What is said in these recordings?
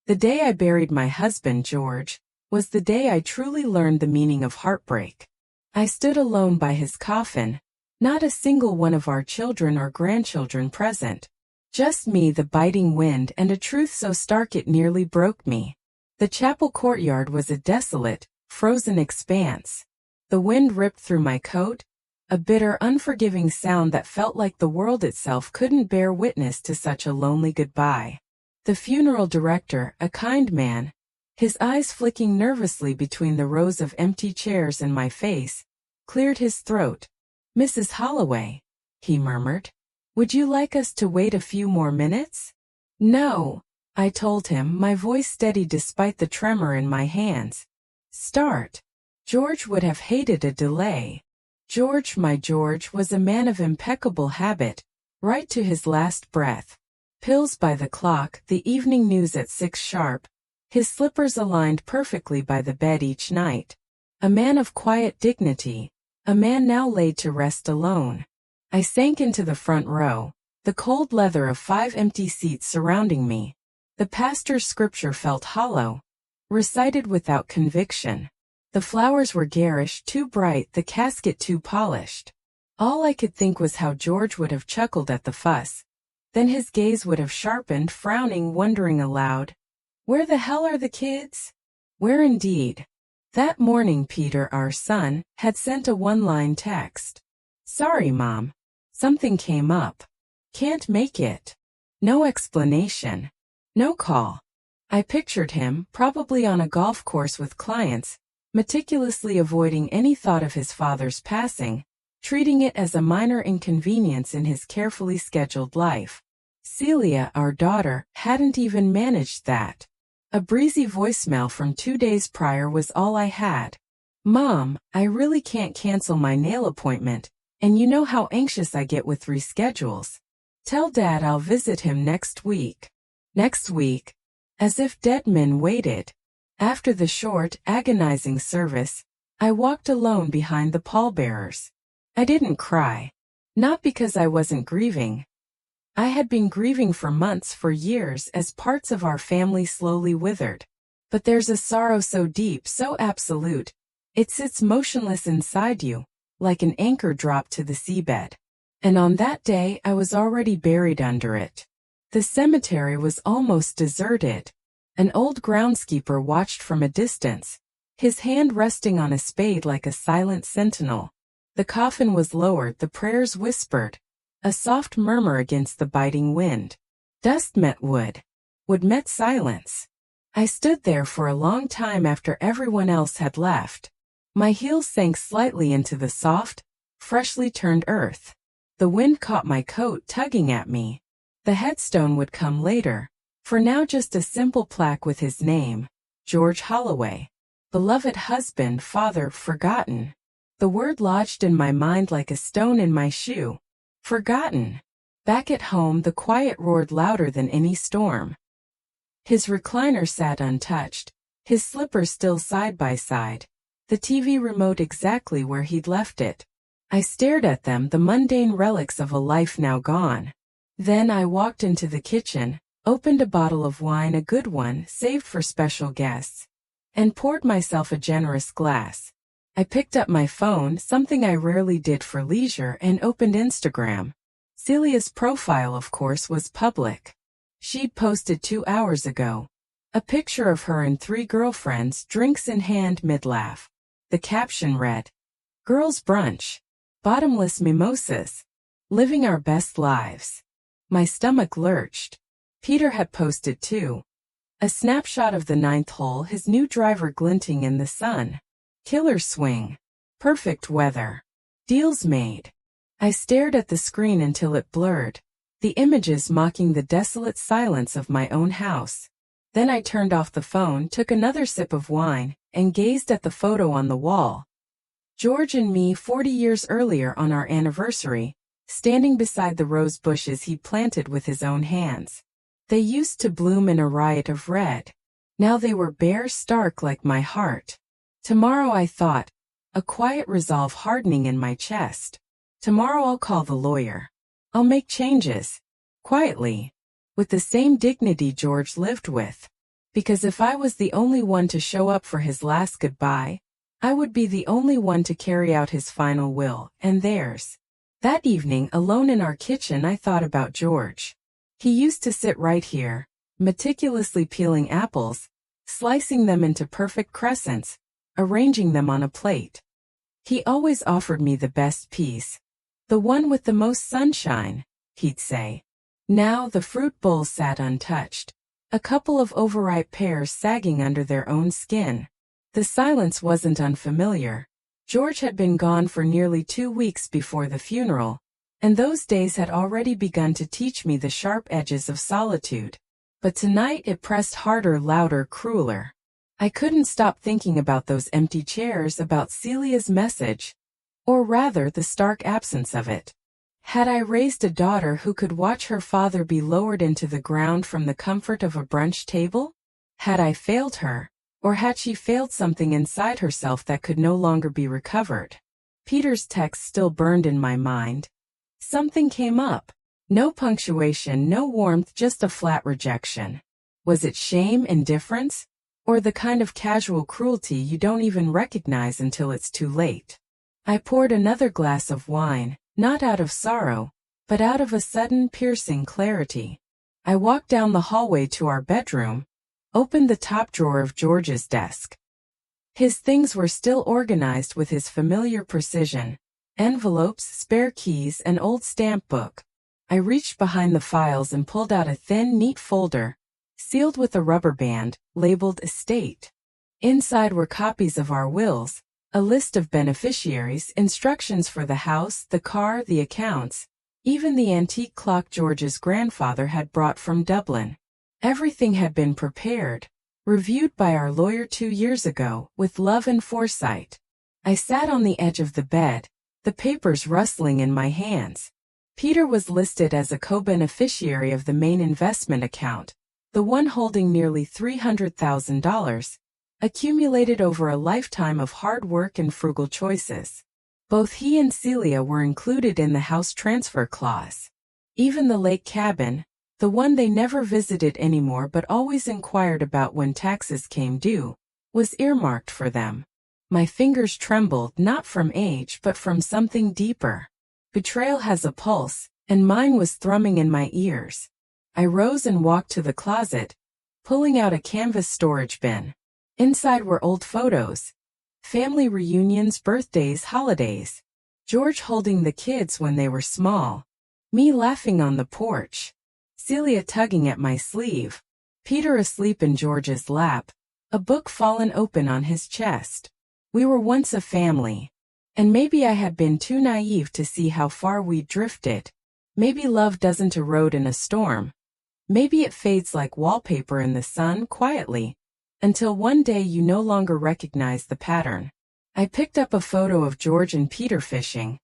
The day I buried my husband, George, was the day I truly learned the meaning of heartbreak. I stood alone by his coffin, not a single one of our children or grandchildren present. Just me, the biting wind, and a truth so stark it nearly broke me. The chapel courtyard was a desolate, frozen expanse. The wind ripped through my coat, a bitter, unforgiving sound that felt like the world itself couldn't bear witness to such a lonely goodbye. The funeral director, a kind man, his eyes flicking nervously between the rows of empty chairs and my face, cleared his throat. "Mrs. Holloway," he murmured, "would you like us to wait a few more minutes?" "No," I told him, my voice steady despite the tremor in my hands. "Start." George would have hated a delay. George, my George, was a man of impeccable habit, right to his last breath. Pills by the clock, the evening news at 6 sharp, his slippers aligned perfectly by the bed each night. A man of quiet dignity, a man now laid to rest alone. I sank into the front row, the cold leather of 5 empty seats surrounding me. The pastor's scripture felt hollow, recited without conviction. The flowers were garish, too bright, the casket too polished. All I could think was how George would have chuckled at the fuss. Then his gaze would have sharpened, frowning, wondering aloud, "Where the hell are the kids?" Where indeed? That morning Peter, our son, had sent a one-line text. "Sorry, Mom. Something came up. Can't make it." No explanation. No call. I pictured him, probably on a golf course with clients, meticulously avoiding any thought of his father's passing, treating it as a minor inconvenience in his carefully scheduled life. Celia, our daughter, hadn't even managed that. A breezy voicemail from 2 days prior was all I had. "Mom, I really can't cancel my nail appointment, and you know how anxious I get with reschedules. Tell Dad I'll visit him next week." Next week. As if dead men waited. After the short, agonizing service, I walked alone behind the pallbearers. I didn't cry. Not because I wasn't grieving. I had been grieving for months, for years, as parts of our family slowly withered. But there's a sorrow so deep, so absolute, it sits motionless inside you, like an anchor dropped to the seabed. And on that day I was already buried under it. The cemetery was almost deserted. An old groundskeeper watched from a distance, his hand resting on a spade like a silent sentinel. The coffin was lowered, the prayers whispered, a soft murmur against the biting wind. Dust met wood. Wood met silence. I stood there for a long time after everyone else had left. My heels sank slightly into the soft, freshly turned earth. The wind caught my coat, tugging at me. The headstone would come later. For now just a simple plaque with his name, George Holloway. Beloved husband, father, forgotten. The word lodged in my mind like a stone in my shoe. Forgotten. Back at home the quiet roared louder than any storm. His recliner sat untouched, his slippers still side by side, the TV remote exactly where he'd left it. I stared at them, the mundane relics of a life now gone. Then I walked into the kitchen, opened a bottle of wine, a good one, saved for special guests, and poured myself a generous glass. I picked up my phone, something I rarely did for leisure, and opened Instagram. Celia's profile, of course, was public. She'd posted 2 hours ago. A picture of her and 3 girlfriends, drinks in hand, mid-laugh. The caption read, "Girls' brunch. Bottomless mimosas. Living our best lives." My stomach lurched. Peter had posted too. A snapshot of the 9th hole, his new driver glinting in the sun. Killer swing. Perfect weather. Deals made. I stared at the screen until it blurred, the images mocking the desolate silence of my own house. Then I turned off the phone, took another sip of wine, and gazed at the photo on the wall. George and me 40 years earlier on our anniversary, standing beside the rose bushes he planted with his own hands. They used to bloom in a riot of red. Now they were bare, stark like my heart. Tomorrow, I thought, a quiet resolve hardening in my chest. Tomorrow I'll call the lawyer. I'll make changes. Quietly. With the same dignity George lived with. Because if I was the only one to show up for his last goodbye, I would be the only one to carry out his final will, and theirs. That evening, alone in our kitchen, I thought about George. He used to sit right here, meticulously peeling apples, slicing them into perfect crescents, arranging them on a plate. He always offered me the best piece. The one with the most sunshine, he'd say. Now the fruit bowl sat untouched, a couple of overripe pears sagging under their own skin. The silence wasn't unfamiliar. George had been gone for nearly 2 weeks before the funeral, and those days had already begun to teach me the sharp edges of solitude. But tonight it pressed harder, louder, crueler. I couldn't stop thinking about those empty chairs, about Celia's message, or rather the stark absence of it. Had I raised a daughter who could watch her father be lowered into the ground from the comfort of a brunch table? Had I failed her? Or had she failed something inside herself that could no longer be recovered? Peter's text still burned in my mind. Something came up. No punctuation, no warmth, just a flat rejection. Was it shame, indifference? Or the kind of casual cruelty you don't even recognize until it's too late? I poured another glass of wine, not out of sorrow, but out of a sudden, piercing clarity. I walked down the hallway to our bedroom, opened the top drawer of George's desk. His things were still organized with his familiar precision. Envelopes, spare keys, an old stamp book. I reached behind the files and pulled out a thin, neat folder, sealed with a rubber band, labeled Estate. Inside were copies of our wills, a list of beneficiaries, instructions for the house, the car, the accounts, even the antique clock George's grandfather had brought from Dublin. Everything had been prepared, reviewed by our lawyer 2 years ago, with love and foresight. I sat on the edge of the bed, the papers rustling in my hands. Peter was listed as a co-beneficiary of the main investment account, the one holding nearly $300,000, accumulated over a lifetime of hard work and frugal choices. Both he and Celia were included in the house transfer clause. Even the lake cabin, the one they never visited anymore but always inquired about when taxes came due, was earmarked for them. My fingers trembled, not from age but from something deeper. Betrayal has a pulse, and mine was thrumming in my ears. I rose and walked to the closet, pulling out a canvas storage bin. Inside were old photos, family reunions, birthdays, holidays. George holding the kids when they were small, me laughing on the porch, Celia tugging at my sleeve, Peter asleep in George's lap, a book fallen open on his chest. We were once a family. And maybe I had been too naive to see how far we'd drifted. Maybe love doesn't erode in a storm. Maybe it fades like wallpaper in the sun, quietly, until one day you no longer recognize the pattern. I picked up a photo of George and Peter fishing.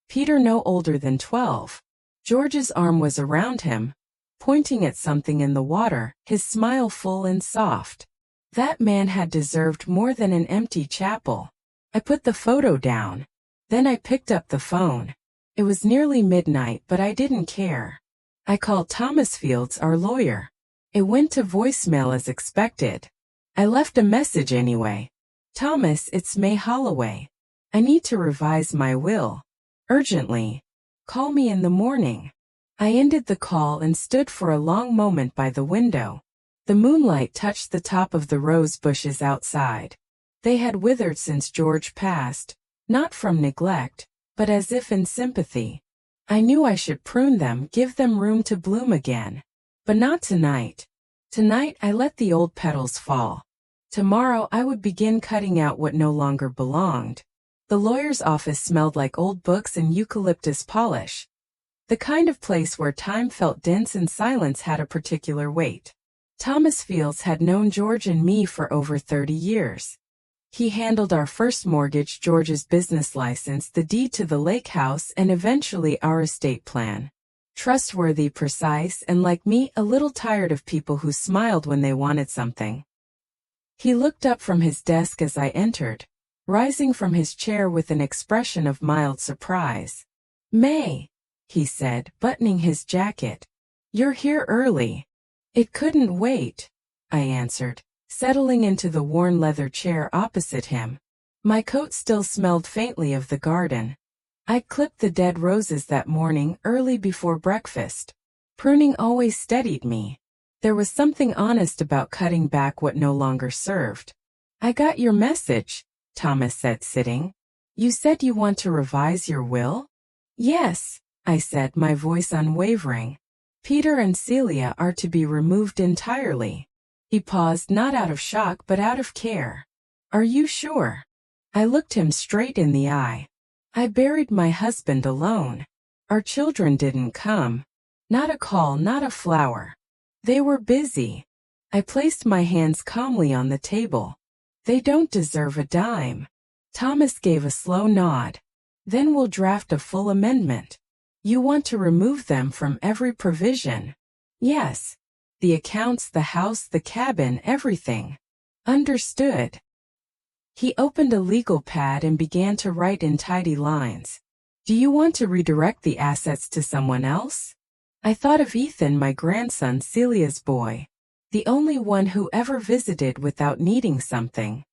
Peter no older than 12. George's arm was around him, pointing at something in the water, his smile full and soft. That man had deserved more than an empty chapel. I put the photo down. Then I picked up the phone. It was nearly midnight, but I didn't care. I called Thomas Fields, our lawyer. It went to voicemail as expected. I left a message anyway. Thomas, it's May Holloway. I need to revise my will. Urgently. Call me in the morning. I ended the call and stood for a long moment by the window. The moonlight touched the top of the rose bushes outside. They had withered since George passed, not from neglect, but as if in sympathy. I knew I should prune them, give them room to bloom again. But not tonight. Tonight I let the old petals fall. Tomorrow I would begin cutting out what no longer belonged. The lawyer's office smelled like old books and eucalyptus polish. The kind of place where time felt dense and silence had a particular weight. Thomas Fields had known George and me for over 30 years. He handled our first mortgage, George's business license, the deed to the lake house, and eventually our estate plan. Trustworthy, precise, and like me, a little tired of people who smiled when they wanted something. He looked up from his desk as I entered, rising from his chair with an expression of mild surprise. "May," he said, buttoning his jacket. "You're here early." "It couldn't wait." I answered, settling into the worn leather chair opposite him. My coat still smelled faintly of the garden. I'd clipped the dead roses that morning early before breakfast. Pruning always steadied me. There was something honest about cutting back what no longer served. I got your message, Thomas said, sitting. You said you want to revise your will? Yes, I said, my voice unwavering. Peter and Celia are to be removed entirely. He paused, not out of shock but out of care. Are you sure? I looked him straight in the eye. I buried my husband alone. Our children didn't come. Not a call, not a flower. They were busy. I placed my hands calmly on the table. They don't deserve a dime. Thomas gave a slow nod. Then we'll draft a full amendment. You want to remove them from every provision? Yes. The accounts, the house, the cabin, everything. Understood. He opened a legal pad and began to write in tidy lines. Do you want to redirect the assets to someone else? I thought of Ethan, my grandson, Celia's boy. The only one who ever visited without needing something.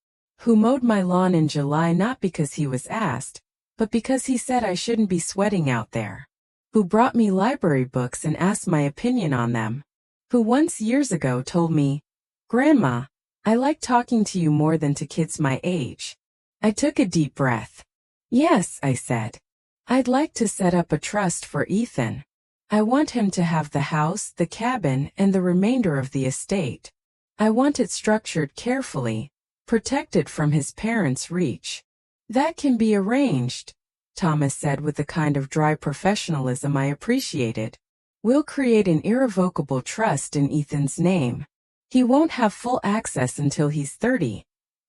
Who mowed my lawn in July not because he was asked, but because he said I shouldn't be sweating out there. Who brought me library books and asked my opinion on them. Who once years ago told me, Grandma, I like talking to you more than to kids my age. I took a deep breath. Yes, I said. I'd like to set up a trust for Ethan. I want him to have the house, the cabin, and the remainder of the estate. I want it structured carefully, protected from his parents' reach. That can be arranged, Thomas said with a kind of dry professionalism I appreciated. We'll create an irrevocable trust in Ethan's name. He won't have full access until he's 30,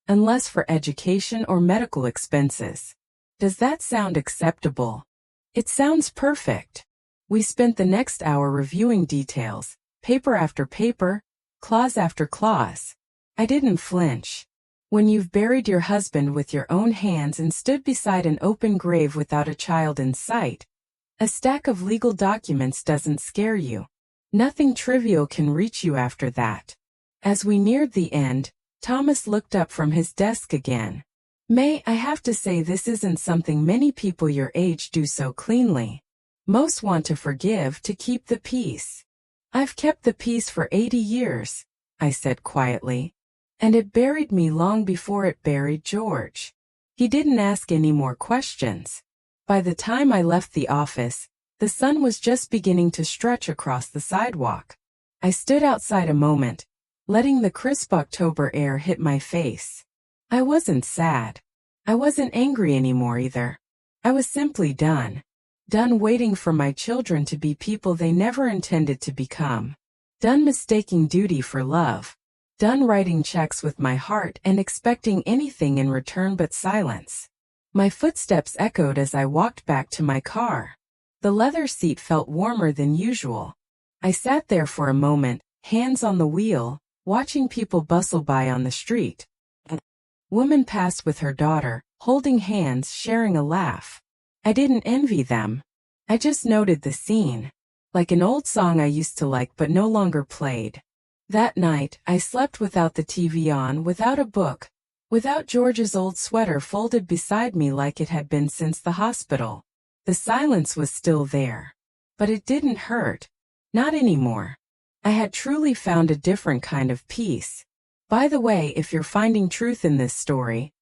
unless for education or medical expenses. Does that sound acceptable? It sounds perfect. We spent the next hour reviewing details, paper after paper, clause after clause. I didn't flinch. When you've buried your husband with your own hands and stood beside an open grave without a child in sight, a stack of legal documents doesn't scare you. Nothing trivial can reach you after that. As we neared the end, Thomas looked up from his desk again. May I have to say this isn't something many people your age do so cleanly. Most want to forgive to keep the peace. I've kept the peace for 80 years, I said quietly. And it buried me long before it buried George. He didn't ask any more questions. By the time I left the office, the sun was just beginning to stretch across the sidewalk. I stood outside a moment, letting the crisp October air hit my face. I wasn't sad. I wasn't angry anymore either. I was simply done. Done waiting for my children to be people they never intended to become. Done mistaking duty for love. Done writing checks with my heart and expecting anything in return but silence. My footsteps echoed as I walked back to my car. The leather seat felt warmer than usual. I sat there for a moment, hands on the wheel, watching people bustle by on the street. A woman passed with her daughter, holding hands, sharing a laugh. I didn't envy them. I just noted the scene. Like an old song I used to like but no longer played. That night, I slept without the TV on, without a book, without George's old sweater folded beside me like it had been since the hospital. The silence was still there. But it didn't hurt. Not anymore. I had truly found a different kind of peace. By the way, if you're finding truth in this story,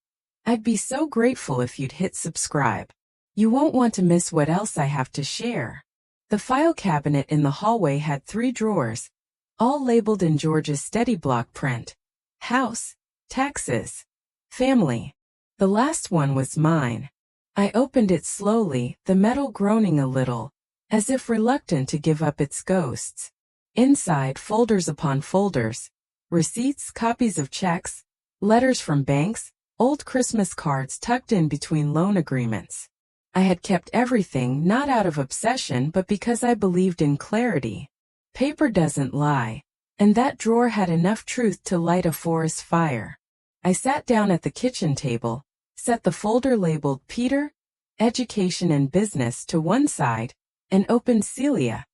I'd be so grateful if you'd hit subscribe. You won't want to miss what else I have to share. The file cabinet in the hallway had 3 drawers, all labeled in George's steady block print. House, taxes, family. The last one was mine. I opened it slowly, the metal groaning a little, as if reluctant to give up its ghosts. Inside, folders upon folders, receipts, copies of checks, letters from banks, old Christmas cards tucked in between loan agreements. I had kept everything not out of obsession but because I believed in clarity. Paper doesn't lie, and that drawer had enough truth to light a forest fire. I sat down at the kitchen table, set the folder labeled Peter, Education and Business to one side, and opened Celia,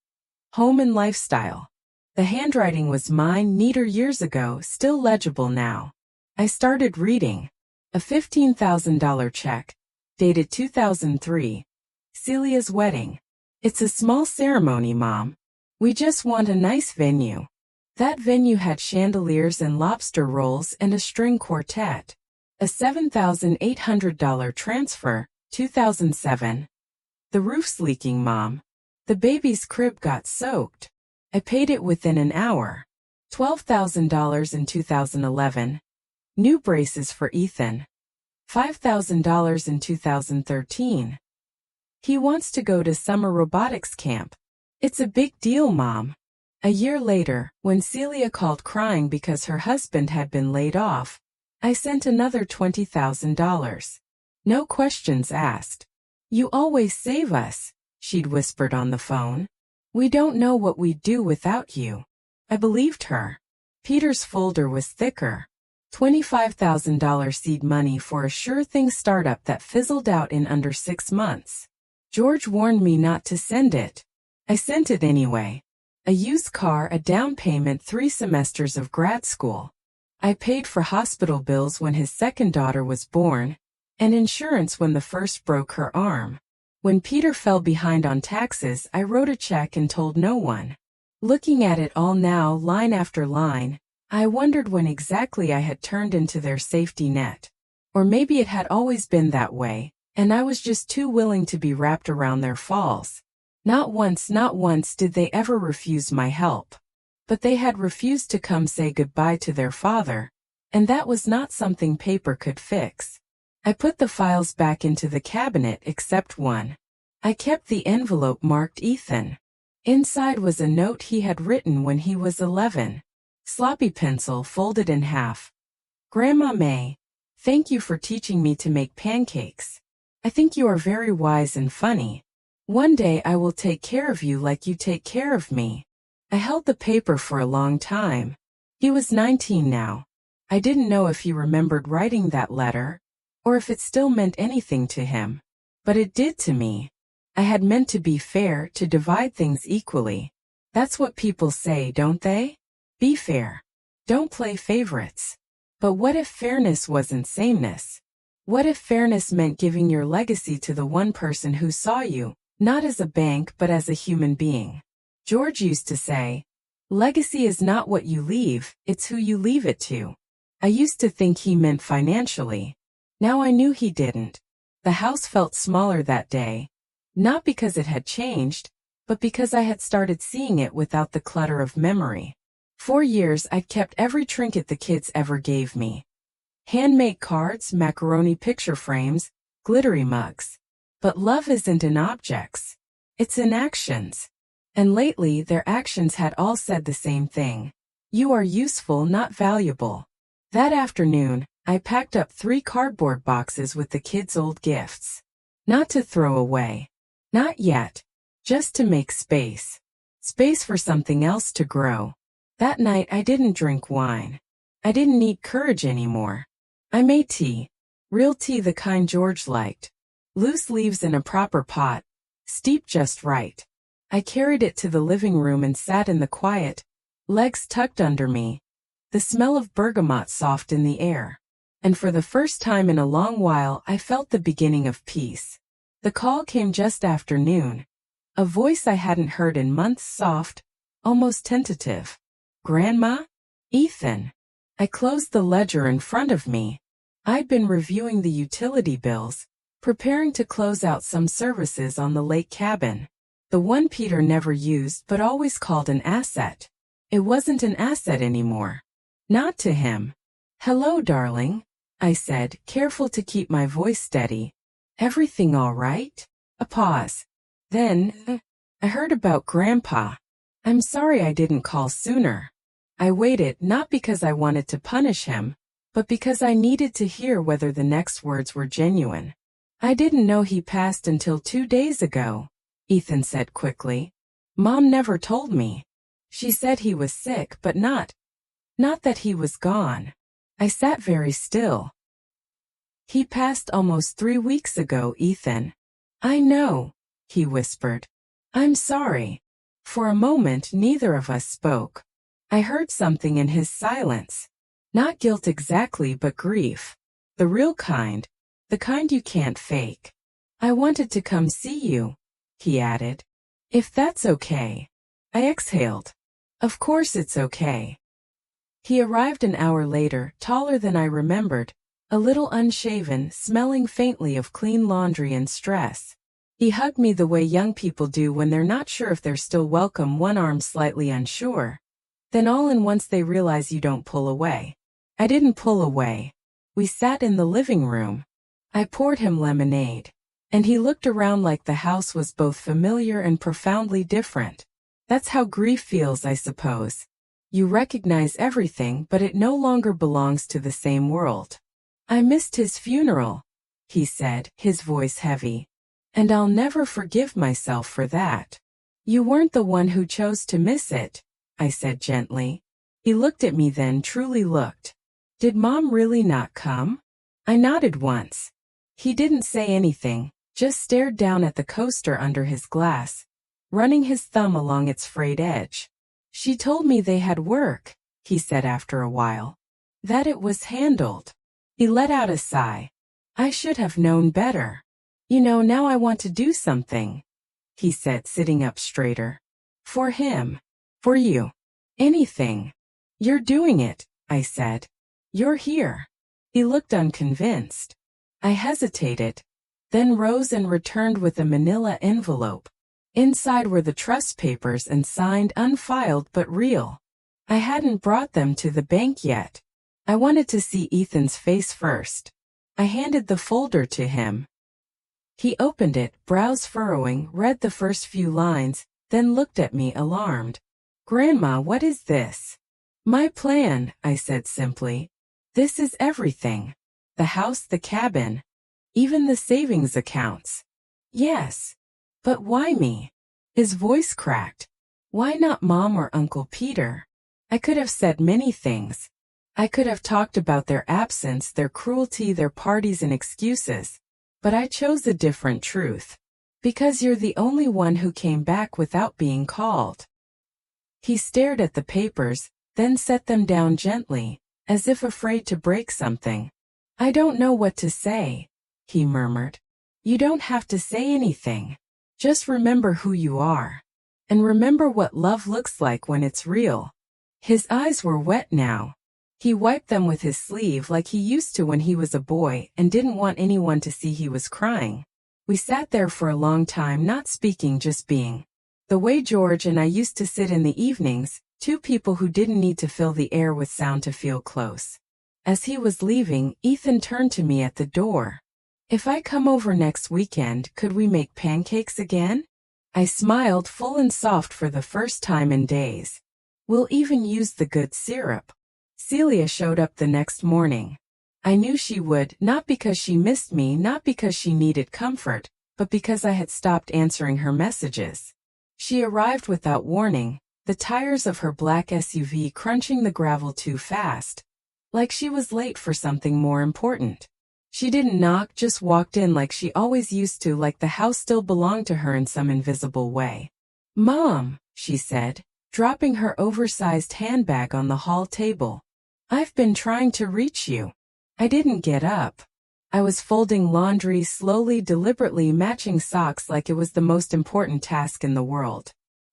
Home and Lifestyle. The handwriting was mine, neater years ago, still legible now. I started reading. A $15,000 check, dated 2003. Celia's wedding. It's a small ceremony, Mom. We just want a nice venue. That venue had chandeliers and lobster rolls and a string quartet. A $7,800 transfer, 2007. The roof's leaking, Mom. The baby's crib got soaked. I paid it within an hour. $12,000 in 2011. New braces for Ethan. $5,000 in 2013. He wants to go to summer robotics camp. It's a big deal, Mom. A year later, when Celia called crying because her husband had been laid off, I sent another $20,000. No questions asked. You always save us, she'd whispered on the phone. We don't know what we'd do without you. I believed her. Peter's folder was thicker. $25,000 seed money for a sure-thing startup that fizzled out in under 6 months. George warned me not to send it. I sent it anyway. A used car, a down payment, 3 semesters of grad school. I paid for hospital bills when his second daughter was born, and insurance when the first broke her arm. When Peter fell behind on taxes, I wrote a check and told no one. Looking at it all now, line after line, I wondered when exactly I had turned into their safety net. Or maybe it had always been that way, and I was just too willing to be wrapped around their falls. Not once did they ever refuse my help. But they had refused to come say goodbye to their father, and that was not something paper could fix. I put the files back into the cabinet except one. I kept the envelope marked Ethan. Inside was a note he had written when he was 11. Sloppy pencil folded in half. Grandma May, thank you for teaching me to make pancakes. I think you are very wise and funny. One day I will take care of you like you take care of me. I held the paper for a long time. He was 19 now. I didn't know if he remembered writing that letter, or if it still meant anything to him. But it did to me. I had meant to be fair, to divide things equally. That's what people say, don't they? Be fair. Don't play favorites. But what if fairness wasn't sameness? What if fairness meant giving your legacy to the one person who saw you, not as a bank but as a human being? George used to say, legacy is not what you leave, it's who you leave it to. I used to think he meant financially. Now I knew he didn't. The house felt smaller that day. Not because it had changed, but because I had started seeing it without the clutter of memory. 4 years I'd kept every trinket the kids ever gave me. Handmade cards, macaroni picture frames, glittery mugs. But love isn't in objects. It's in actions. And lately their actions had all said the same thing. You are useful, not valuable. That afternoon, I packed up 3 cardboard boxes with the kids' old gifts. Not to throw away. Not yet. Just to make space. Space for something else to grow. That night I didn't drink wine. I didn't need courage anymore. I made tea. Real tea, the kind George liked. Loose leaves in a proper pot. Steeped just right. I carried it to the living room and sat in the quiet, legs tucked under me. The smell of bergamot soft in the air. And for the first time in a long while I felt the beginning of peace. The call came just after noon. A voice I hadn't heard in months, soft, almost tentative. Grandma? Ethan. I closed the ledger in front of me. I'd been reviewing the utility bills, preparing to close out some services on the lake cabin. The one Peter never used but always called an asset. It wasn't an asset anymore. Not to him. Hello, darling, I said, careful to keep my voice steady. Everything all right? A pause. Then, I heard about Grandpa. I'm sorry I didn't call sooner. I waited not because I wanted to punish him, but because I needed to hear whether the next words were genuine. I didn't know he passed until 2 days ago, Ethan said quickly. Mom never told me. She said he was sick, but not that he was gone. I sat very still. He passed almost 3 weeks ago, Ethan. I know, he whispered. I'm sorry. For a moment neither of us spoke. I heard something in his silence. Not guilt exactly, but grief. The real kind. The kind you can't fake. I wanted to come see you, he added. If that's okay. I exhaled. Of course it's okay. He arrived an hour later, taller than I remembered, a little unshaven, smelling faintly of clean laundry and stress. He hugged me the way young people do when they're not sure if they're still welcome, one arm slightly unsure. Then all in once they realize you don't pull away. I didn't pull away. We sat in the living room. I poured him lemonade. And he looked around like the house was both familiar and profoundly different. That's how grief feels, I suppose. You recognize everything, but it no longer belongs to the same world. I missed his funeral, he said, his voice heavy. And I'll never forgive myself for that. You weren't the one who chose to miss it, I said gently. He looked at me then, truly looked. Did Mom really not come? I nodded once. He didn't say anything, just stared down at the coaster under his glass, running his thumb along its frayed edge. She told me they had work, he said after a while. That it was handled. He let out a sigh. I should have known better. You know, now I want to do something, he said, sitting up straighter. For him. For you. Anything. You're doing it, I said. You're here. He looked unconvinced. I hesitated, then rose and returned with a manila envelope. Inside were the trust papers and signed, unfiled but real. I hadn't brought them to the bank yet. I wanted to see Ethan's face first. I handed the folder to him. He opened it, brows furrowing, read the first few lines, then looked at me alarmed. Grandma, what is this? My plan, I said simply. This is everything. The house, the cabin, even the savings accounts. Yes. But why me? His voice cracked. Why not Mom or Uncle Peter? I could have said many things. I could have talked about their absence, their cruelty, their parties and excuses. But I chose a different truth. Because you're the only one who came back without being called. He stared at the papers, then set them down gently, as if afraid to break something. I don't know what to say, he murmured. You don't have to say anything. Just remember who you are. And remember what love looks like when it's real. His eyes were wet now. He wiped them with his sleeve like he used to when he was a boy and didn't want anyone to see he was crying. We sat there for a long time, not speaking, just being. The way George and I used to sit in the evenings, two people who didn't need to fill the air with sound to feel close. As he was leaving, Ethan turned to me at the door. If I come over next weekend, could we make pancakes again? I smiled, full and soft for the first time in days. We'll even use the good syrup. Celia showed up the next morning. I knew she would, not because she missed me, not because she needed comfort, but because I had stopped answering her messages. She arrived without warning, the tires of her black SUV crunching the gravel too fast. Like she was late for something more important. She didn't knock, just walked in like she always used to, like the house still belonged to her in some invisible way. Mom, she said, dropping her oversized handbag on the hall table. I've been trying to reach you. I didn't get up. I was folding laundry slowly, deliberately, matching socks like it was the most important task in the world.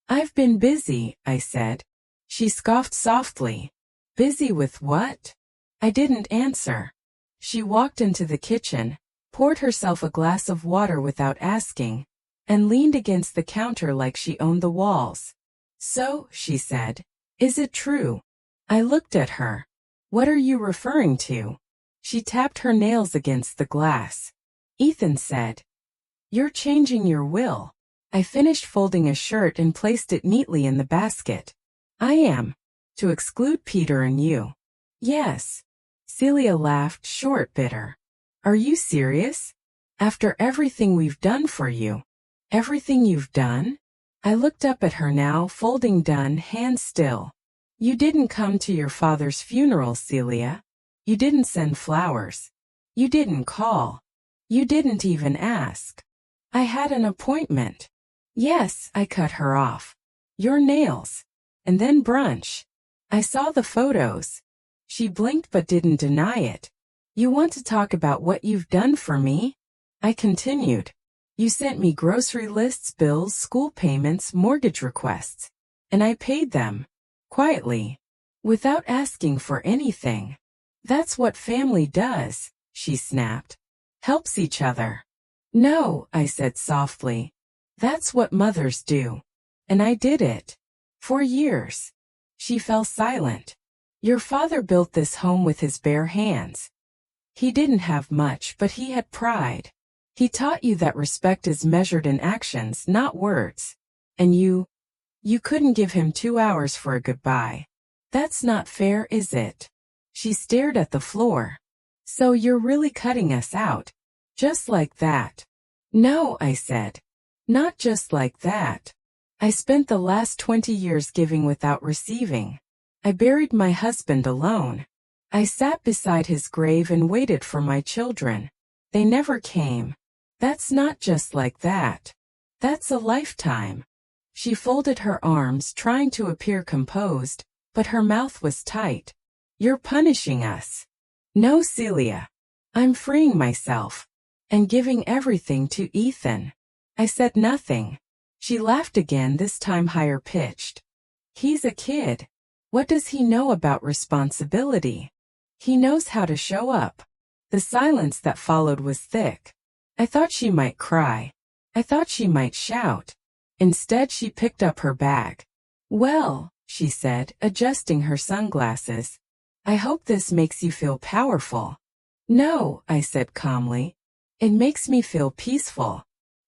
I've been busy, I said. She scoffed softly. Busy with what? I didn't answer. She walked into the kitchen, poured herself a glass of water without asking, and leaned against the counter like she owned the walls. So, she said, is it true? I looked at her. What are you referring to? She tapped her nails against the glass. Ethan said, you're changing your will. I finished folding a shirt and placed it neatly in the basket. I am. To exclude Peter and you. Yes. Celia laughed, short, bitter. Are you serious? After everything we've done for you? Everything you've done? I looked up at her now, folding done, hands still. You didn't come to your father's funeral, Celia. You didn't send flowers. You didn't call. You didn't even ask. I had an appointment. Yes, I cut her off. Your nails. And then brunch. I saw the photos. She blinked but didn't deny it. You want to talk about what you've done for me? I continued. You sent me grocery lists, bills, school payments, mortgage requests. And I paid them. Quietly. Without asking for anything. That's what family does, she snapped. Helps each other. No, I said softly. That's what mothers do. And I did it. For years. She fell silent. Your father built this home with his bare hands. He didn't have much, but he had pride. He taught you that respect is measured in actions, not words. And you couldn't give him 2 hours for a goodbye. That's not fair, is it? She stared at the floor. So you're really cutting us out. Just like that. No, I said. Not just like that. I spent the last 20 years giving without receiving. I buried my husband alone. I sat beside his grave and waited for my children. They never came. That's not just like that. That's a lifetime. She folded her arms, trying to appear composed, but her mouth was tight. You're punishing us. No, Celia. I'm freeing myself. And giving everything to Ethan. I said nothing. She laughed again, this time higher pitched. He's a kid. What does he know about responsibility? He knows how to show up. The silence that followed was thick. I thought she might cry. I thought she might shout. Instead, she picked up her bag. Well, she said, adjusting her sunglasses. I hope this makes you feel powerful. No, I said calmly. It makes me feel peaceful.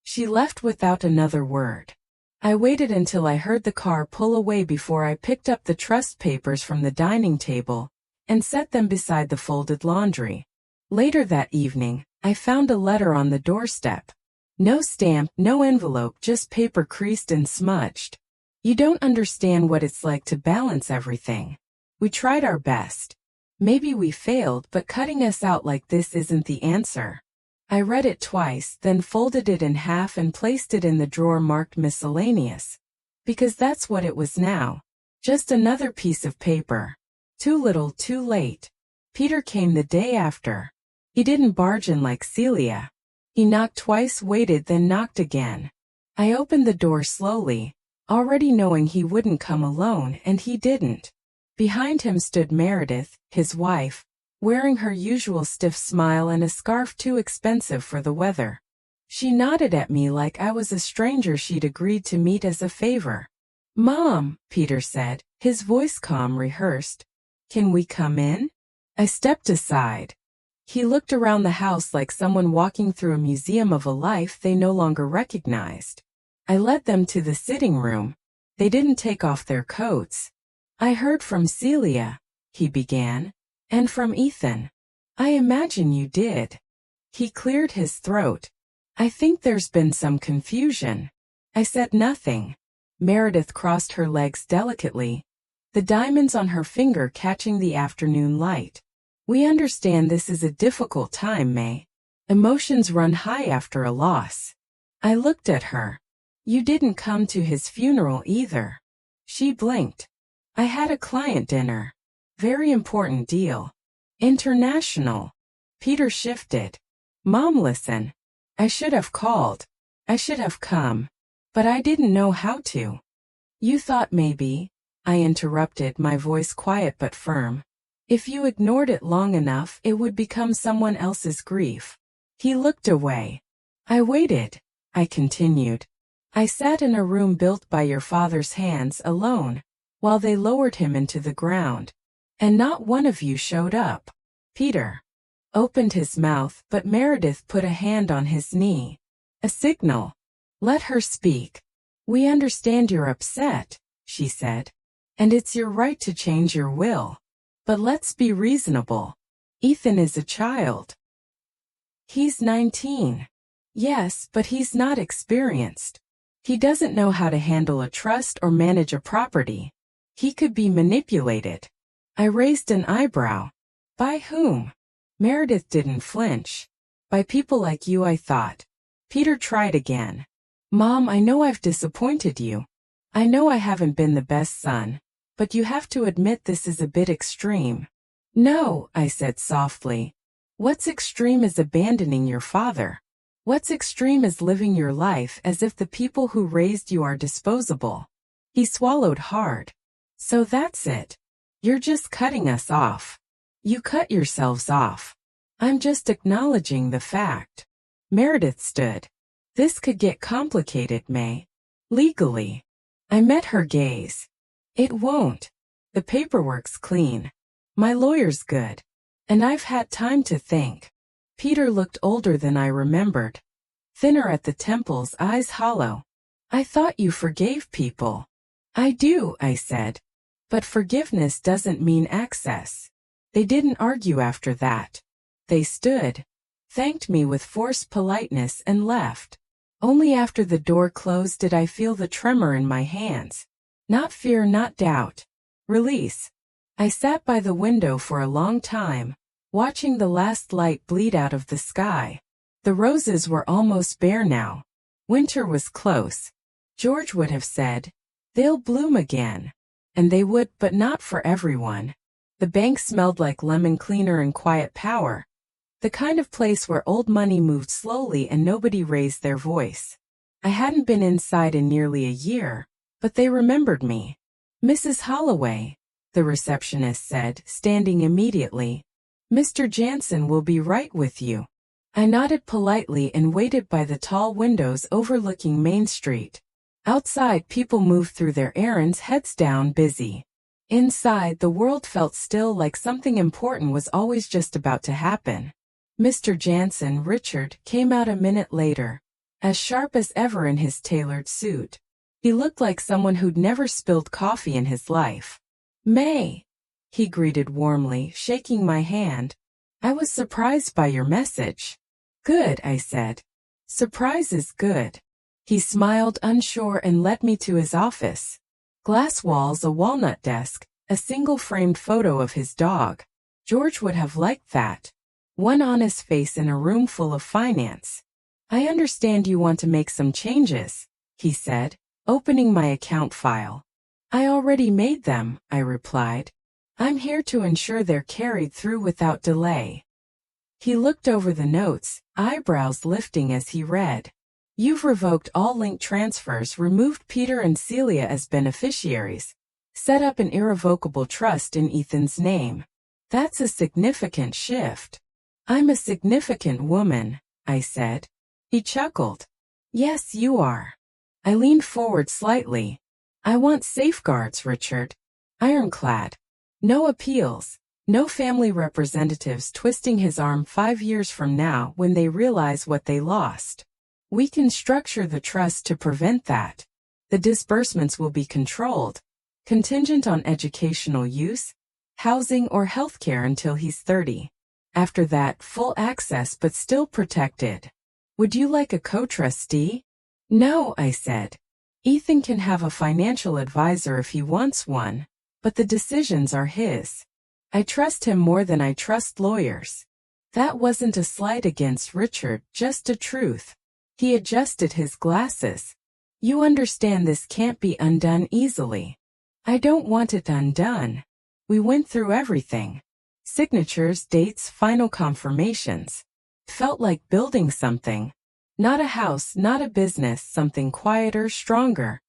She left without another word. I waited until I heard the car pull away before I picked up the trust papers from the dining table and set them beside the folded laundry. Later that evening, I found a letter on the doorstep. No stamp, no envelope, just paper creased and smudged. You don't understand what it's like to balance everything. We tried our best. Maybe we failed, but cutting us out like this isn't the answer. I read it twice, then folded it in half and placed it in the drawer marked miscellaneous. Because that's what it was now. Just another piece of paper. Too little, too late. Peter came the day after. He didn't barge in like Celia. He knocked twice, waited, then knocked again. I opened the door slowly, already knowing he wouldn't come alone, and he didn't. Behind him stood Meredith, his wife, wearing her usual stiff smile and a scarf too expensive for the weather. She nodded at me like I was a stranger she'd agreed to meet as a favor. Mom, Peter said, his voice calm, rehearsed. Can we come in? I stepped aside. He looked around the house like someone walking through a museum of a life they no longer recognized. I led them to the sitting room. They didn't take off their coats. I heard from Celia, he began. And from Ethan. I imagine you did. He cleared his throat. I think there's been some confusion. I said nothing. Meredith crossed her legs delicately, the diamonds on her finger catching the afternoon light. We understand this is a difficult time, May. Emotions run high after a loss. I looked at her. You didn't come to his funeral either. She blinked. I had a client dinner. Very important deal. International. Peter shifted. Mom, listen. I should have called. I should have come. But I didn't know how to. You thought maybe, I interrupted, my voice quiet but firm. If you ignored it long enough, it would become someone else's grief. He looked away. I waited, I continued. I sat in a room built by your father's hands alone, while they lowered him into the ground. And not one of you showed up. Peter opened his mouth, but Meredith put a hand on his knee. A signal. Let her speak. We understand you're upset, she said. And it's your right to change your will. But let's be reasonable. Ethan is a child. He's 19. Yes, but he's not experienced. He doesn't know how to handle a trust or manage a property. He could be manipulated. I raised an eyebrow. By whom? Meredith didn't flinch. By people like you, I thought. Peter tried again. Mom, I know I've disappointed you. I know I haven't been the best son. But you have to admit this is a bit extreme. No, I said softly. What's extreme is abandoning your father. What's extreme is living your life as if the people who raised you are disposable. He swallowed hard. So that's it. You're just cutting us off. You cut yourselves off. I'm just acknowledging the fact. Meredith stood. This could get complicated, May. Legally. I met her gaze. It won't. The paperwork's clean. My lawyer's good. And I've had time to think. Peter looked older than I remembered. Thinner at the temples, eyes hollow. I thought you forgave people. I do, I said. But forgiveness doesn't mean access. They didn't argue after that. They stood, thanked me with forced politeness and left. Only after the door closed did I feel the tremor in my hands. Not fear, not doubt. Release. I sat by the window for a long time, watching the last light bleed out of the sky. The roses were almost bare now. Winter was close. George would have said, "They'll bloom again." And they would, but not for everyone. The bank smelled like lemon cleaner and quiet power. The kind of place where old money moved slowly and nobody raised their voice. I hadn't been inside in nearly a year, but they remembered me. "Mrs. Holloway," the receptionist said, standing immediately. "Mr. Jansen will be right with you." I nodded politely and waited by the tall windows overlooking Main Street. Outside, people moved through their errands, heads down, busy. Inside, the world felt still, like something important was always just about to happen. Mr. Jansen, Richard, came out a minute later, as sharp as ever in his tailored suit. He looked like someone who'd never spilled coffee in his life. "May," he greeted warmly, shaking my hand. "I was surprised by your message." "Good," I said. "Surprise is good." He smiled, unsure, and led me to his office. Glass walls, a walnut desk, a single framed photo of his dog. George would have liked that. One honest face in a room full of finance. "I understand you want to make some changes," he said, opening my account file. "I already made them," I replied. "I'm here to ensure they're carried through without delay." He looked over the notes, eyebrows lifting as he read. "You've revoked all link transfers, removed Peter and Celia as beneficiaries, set up an irrevocable trust in Ethan's name. That's a significant shift." "I'm a significant woman," I said. He chuckled. "Yes, you are." I leaned forward slightly. "I want safeguards, Richard. Ironclad. No appeals. No family representatives twisting his arm 5 years from now when they realize what they lost. We can structure the trust to prevent that. The disbursements will be controlled, contingent on educational use, housing, or healthcare until he's 30. After that, full access but still protected. Would you like a co-trustee?" "No," I said. "Ethan can have a financial advisor if he wants one, but the decisions are his. I trust him more than I trust lawyers." That wasn't a slight against Richard, just a truth. He adjusted his glasses. "You understand this can't be undone easily." "I don't want it undone. We went through everything. Signatures, dates, final confirmations. Felt like building something. Not a house, not a business, something quieter, stronger.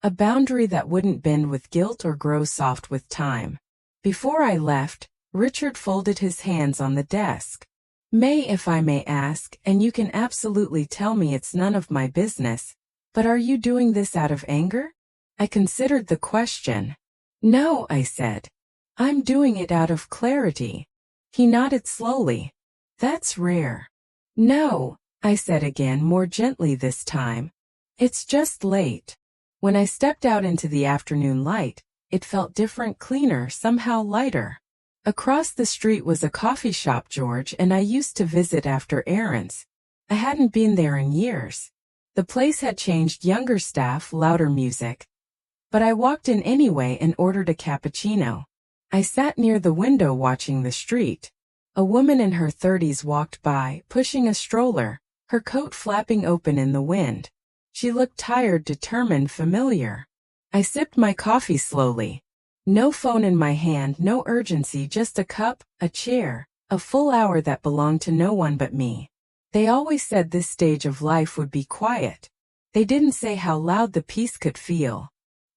A boundary that wouldn't bend with guilt or grow soft with time." Before I left, Richard folded his hands on the desk. "May, if I may ask, and you can absolutely tell me it's none of my business, but are you doing this out of anger?" I considered the question. "No," I said. "I'm doing it out of clarity." He nodded slowly. "That's rare." "No," I said again, more gently this time. "It's just late." When I stepped out into the afternoon light, it felt different, cleaner, somehow lighter. Across the street was a coffee shop George and I used to visit after errands. I hadn't been there in years. The place had changed, younger staff, louder music. But I walked in anyway and ordered a cappuccino. I sat near the window watching the street. A woman in her 30s walked by, pushing a stroller, her coat flapping open in the wind. She looked tired, determined, familiar. I sipped my coffee slowly. No phone in my hand, no urgency, just a cup, a chair, a full hour that belonged to no one but me. They always said this stage of life would be quiet. They didn't say how loud the peace could feel.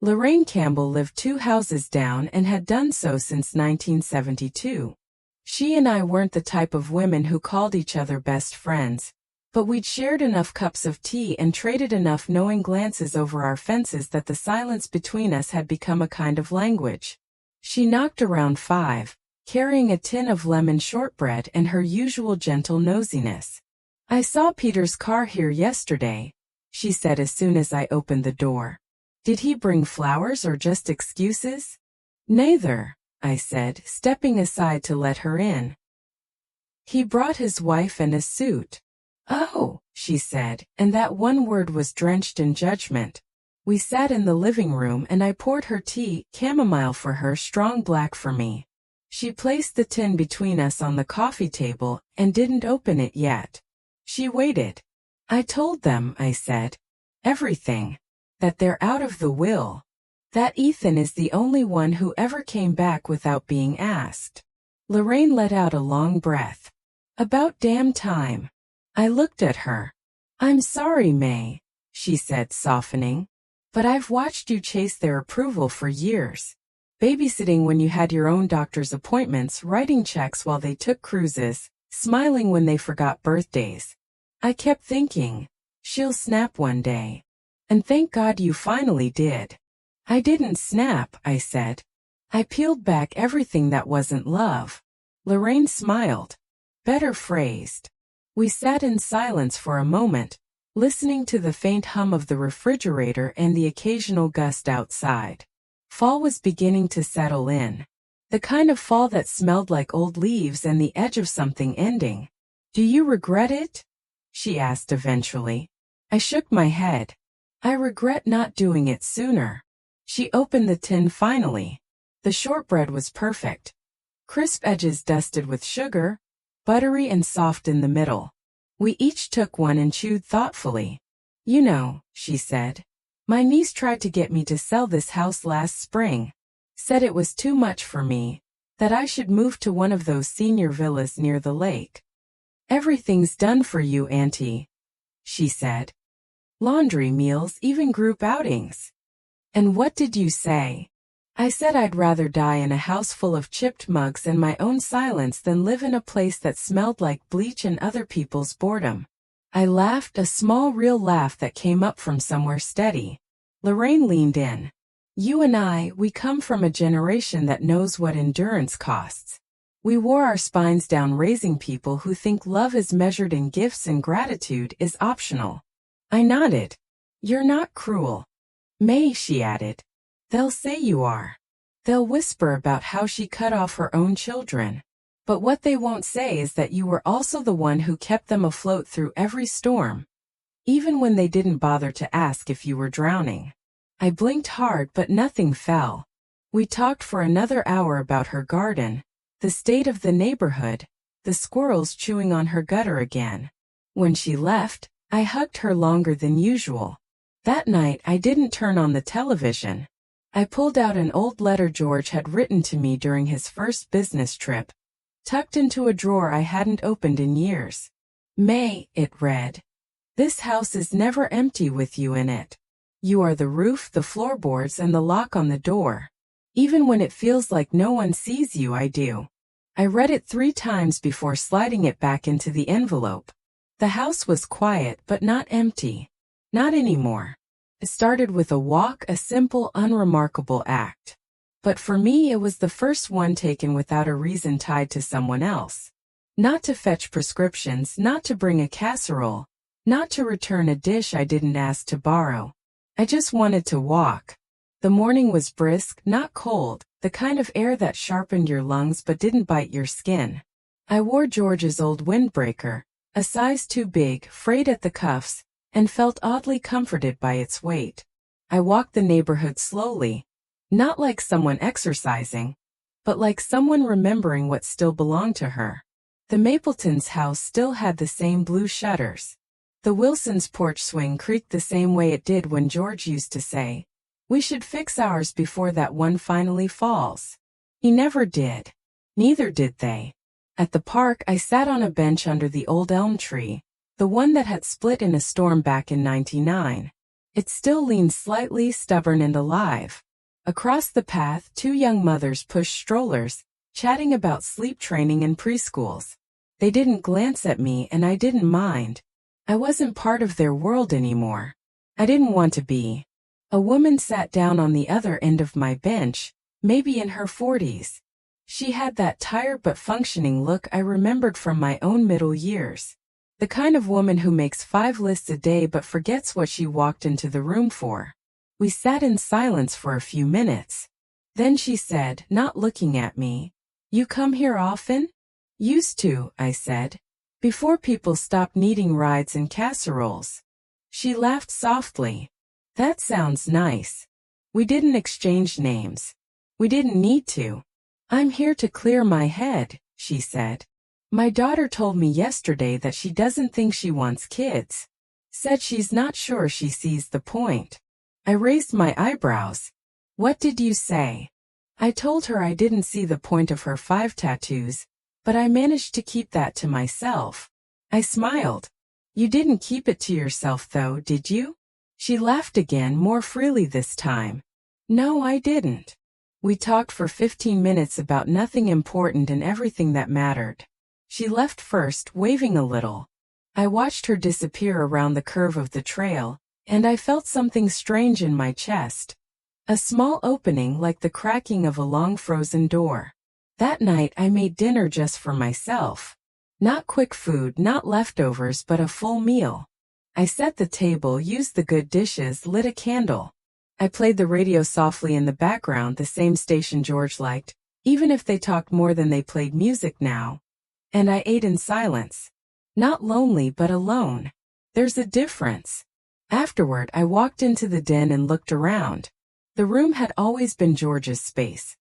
Lorraine Campbell lived 2 houses down and had done so since 1972. She and I weren't the type of women who called each other best friends, but we'd shared enough cups of tea and traded enough knowing glances over our fences that the silence between us had become a kind of language. She knocked around 5, carrying a tin of lemon shortbread and her usual gentle nosiness. "I saw Peter's car here yesterday," she said as soon as I opened the door. "Did he bring flowers or just excuses?" "Neither," I said, stepping aside to let her in. "He brought his wife and a suit." "Oh," she said, and that one word was drenched in judgment. We sat in the living room and I poured her tea, chamomile for her, strong black for me. She placed the tin between us on the coffee table and didn't open it yet. She waited. "I told them," I said, "everything. That they're out of the will. That Ethan is the only one who ever came back without being asked." Lorraine let out a long breath. "About damn time." I looked at her. "I'm sorry, May," she said, softening, "but I've watched you chase their approval for years. Babysitting when you had your own doctor's appointments, writing checks while they took cruises, smiling when they forgot birthdays. I kept thinking, she'll snap one day. And thank God you finally did." "I didn't snap," I said. "I peeled back everything that wasn't love." Lorraine smiled. Better phrased. We sat in silence for a moment, listening to the faint hum of the refrigerator and the occasional gust outside. Fall was beginning to settle in. The kind of fall that smelled like old leaves and the edge of something ending. "Do you regret it?" she asked eventually. I shook my head. "I regret not doing it sooner." She opened the tin finally. The shortbread was perfect. Crisp edges dusted with sugar, buttery and soft in the middle. We each took one and chewed thoughtfully. "You know," she said, "my niece tried to get me to sell this house last spring. Said it was too much for me, that I should move to one of those senior villas near the lake." "Everything's done for you, Auntie," she said. "Laundry, meals, even group outings." "And what did you say?" I said I'd rather die in a house full of chipped mugs and my own silence than live in a place that smelled like bleach and other people's boredom. I laughed, a small real laugh that came up from somewhere steady. Lorraine leaned in. "You and I, we come from a generation that knows what endurance costs. We wore our spines down raising people who think love is measured in gifts and gratitude is optional." I nodded. "You're not cruel, May," she added. "They'll say you are. They'll whisper about how she cut off her own children. But what they won't say is that you were also the one who kept them afloat through every storm, even when they didn't bother to ask if you were drowning." I blinked hard, but nothing fell. We talked for another hour about her garden, the state of the neighborhood, the squirrels chewing on her gutter again. When she left, I hugged her longer than usual. That night I didn't turn on the television. I pulled out an old letter George had written to me during his first business trip, tucked into a drawer I hadn't opened in years. "May," it read, "this house is never empty with you in it. You are the roof, the floorboards, and the lock on the door. Even when it feels like no one sees you, I do." I read it 3 times before sliding it back into the envelope. The house was quiet but not empty. Not anymore. It started with a walk, a simple, unremarkable act. But for me it was the first one taken without a reason tied to someone else. Not to fetch prescriptions, not to bring a casserole, not to return a dish I didn't ask to borrow. I just wanted to walk. The morning was brisk, not cold, the kind of air that sharpened your lungs but didn't bite your skin. I wore George's old windbreaker, a size too big, frayed at the cuffs, and felt oddly comforted by its weight. I walked the neighborhood slowly, not like someone exercising, but like someone remembering what still belonged to her. The Mapletons' house still had the same blue shutters. The Wilsons' porch swing creaked the same way it did when George used to say, We should fix ours before that one finally falls. He never did. Neither did they. At the park, I sat on a bench under the old elm tree, the one that had split in a storm back in '99. It still leaned slightly, stubborn and alive. Across the path, two young mothers pushed strollers, chatting about sleep training and preschools. They didn't glance at me and I didn't mind. I wasn't part of their world anymore. I didn't want to be. A woman sat down on the other end of my bench, maybe in her 40s. She had that tired but functioning look I remembered from my own middle years. The kind of woman who makes 5 lists a day but forgets what she walked into the room for. We sat in silence for a few minutes. Then she said, not looking at me, "You come here often?" "Used to," I said, "before people stopped needing rides and casseroles." She laughed softly. "That sounds nice. We didn't exchange names. We didn't need to. I'm here to clear my head," she said. "My daughter told me yesterday that she doesn't think she wants kids. Said she's not sure she sees the point." I raised my eyebrows. "What did you say?" I told her I didn't see the point of her 5 tattoos, but I managed to keep that to myself. I smiled. "You didn't keep it to yourself though, did you?" She laughed again, more freely this time. "No, I didn't." We talked for 15 minutes about nothing important and everything that mattered. She left first, waving a little. I watched her disappear around the curve of the trail, and I felt something strange in my chest. A small opening like the cracking of a long frozen door. That night I made dinner just for myself. Not quick food, not leftovers, but a full meal. I set the table, used the good dishes, lit a candle. I played the radio softly in the background, the same station George liked, even if they talked more than they played music now. And I ate in silence. Not lonely, but alone. There's a difference. Afterward, I walked into the den and looked around. The room had always been George's space.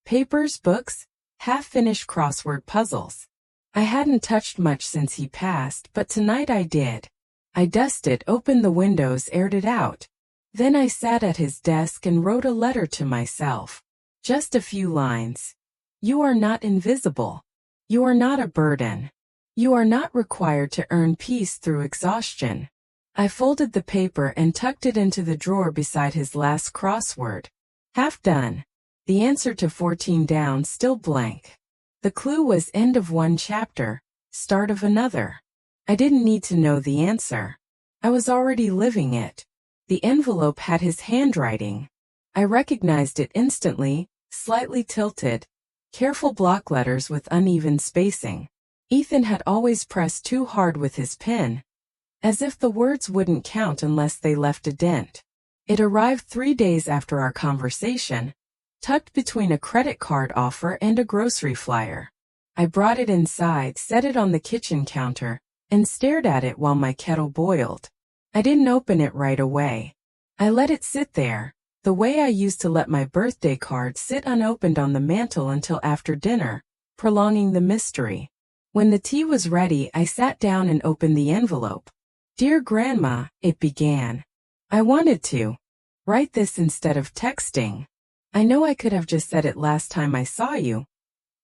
Papers, books, half-finished crossword puzzles. I hadn't touched much since he passed, but tonight I did. I dusted, opened the windows, aired it out. Then I sat at his desk and wrote a letter to myself. Just a few lines. "You are not invisible. You are not a burden. You are not required to earn peace through exhaustion." I folded the paper and tucked it into the drawer beside his last crossword. Half done. The answer to 14 down, still blank. The clue was end of one chapter, start of another. I didn't need to know the answer. I was already living it. The envelope had his handwriting. I recognized it instantly, slightly tilted. Careful block letters with uneven spacing. Ethan had always pressed too hard with his pen, as if the words wouldn't count unless they left a dent. It arrived 3 days after our conversation, tucked between a credit card offer and a grocery flyer. I brought it inside, set it on the kitchen counter, and stared at it while my kettle boiled. I didn't open it right away. I let it sit there, the way I used to let my birthday card sit unopened on the mantel until after dinner, prolonging the mystery. When the tea was ready, I sat down and opened the envelope. "Dear Grandma," it began. I wanted to write this instead of texting. I know I could have just said it last time I saw you,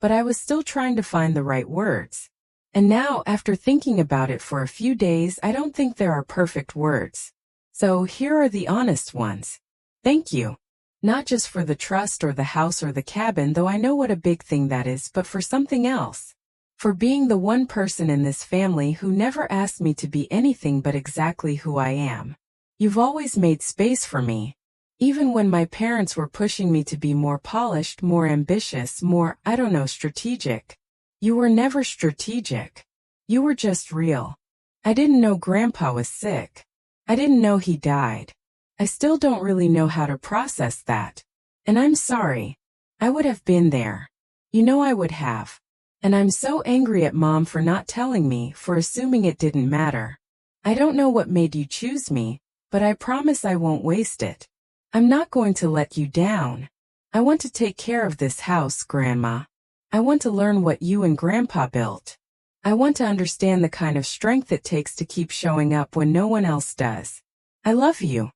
but I was still trying to find the right words. And now, after thinking about it for a few days, I don't think there are perfect words. So here are the honest ones. Thank you. Not just for the trust or the house or the cabin, though I know what a big thing that is, but for something else. For being the one person in this family who never asked me to be anything but exactly who I am. You've always made space for me. Even when my parents were pushing me to be more polished, more ambitious, more, I don't know, strategic. You were never strategic. You were just real. I didn't know Grandpa was sick. I didn't know he died. I still don't really know how to process that. And I'm sorry. I would have been there. You know I would have. And I'm so angry at Mom for not telling me, for assuming it didn't matter. I don't know what made you choose me, but I promise I won't waste it. I'm not going to let you down. I want to take care of this house, Grandma. I want to learn what you and Grandpa built. I want to understand the kind of strength it takes to keep showing up when no one else does. I love you.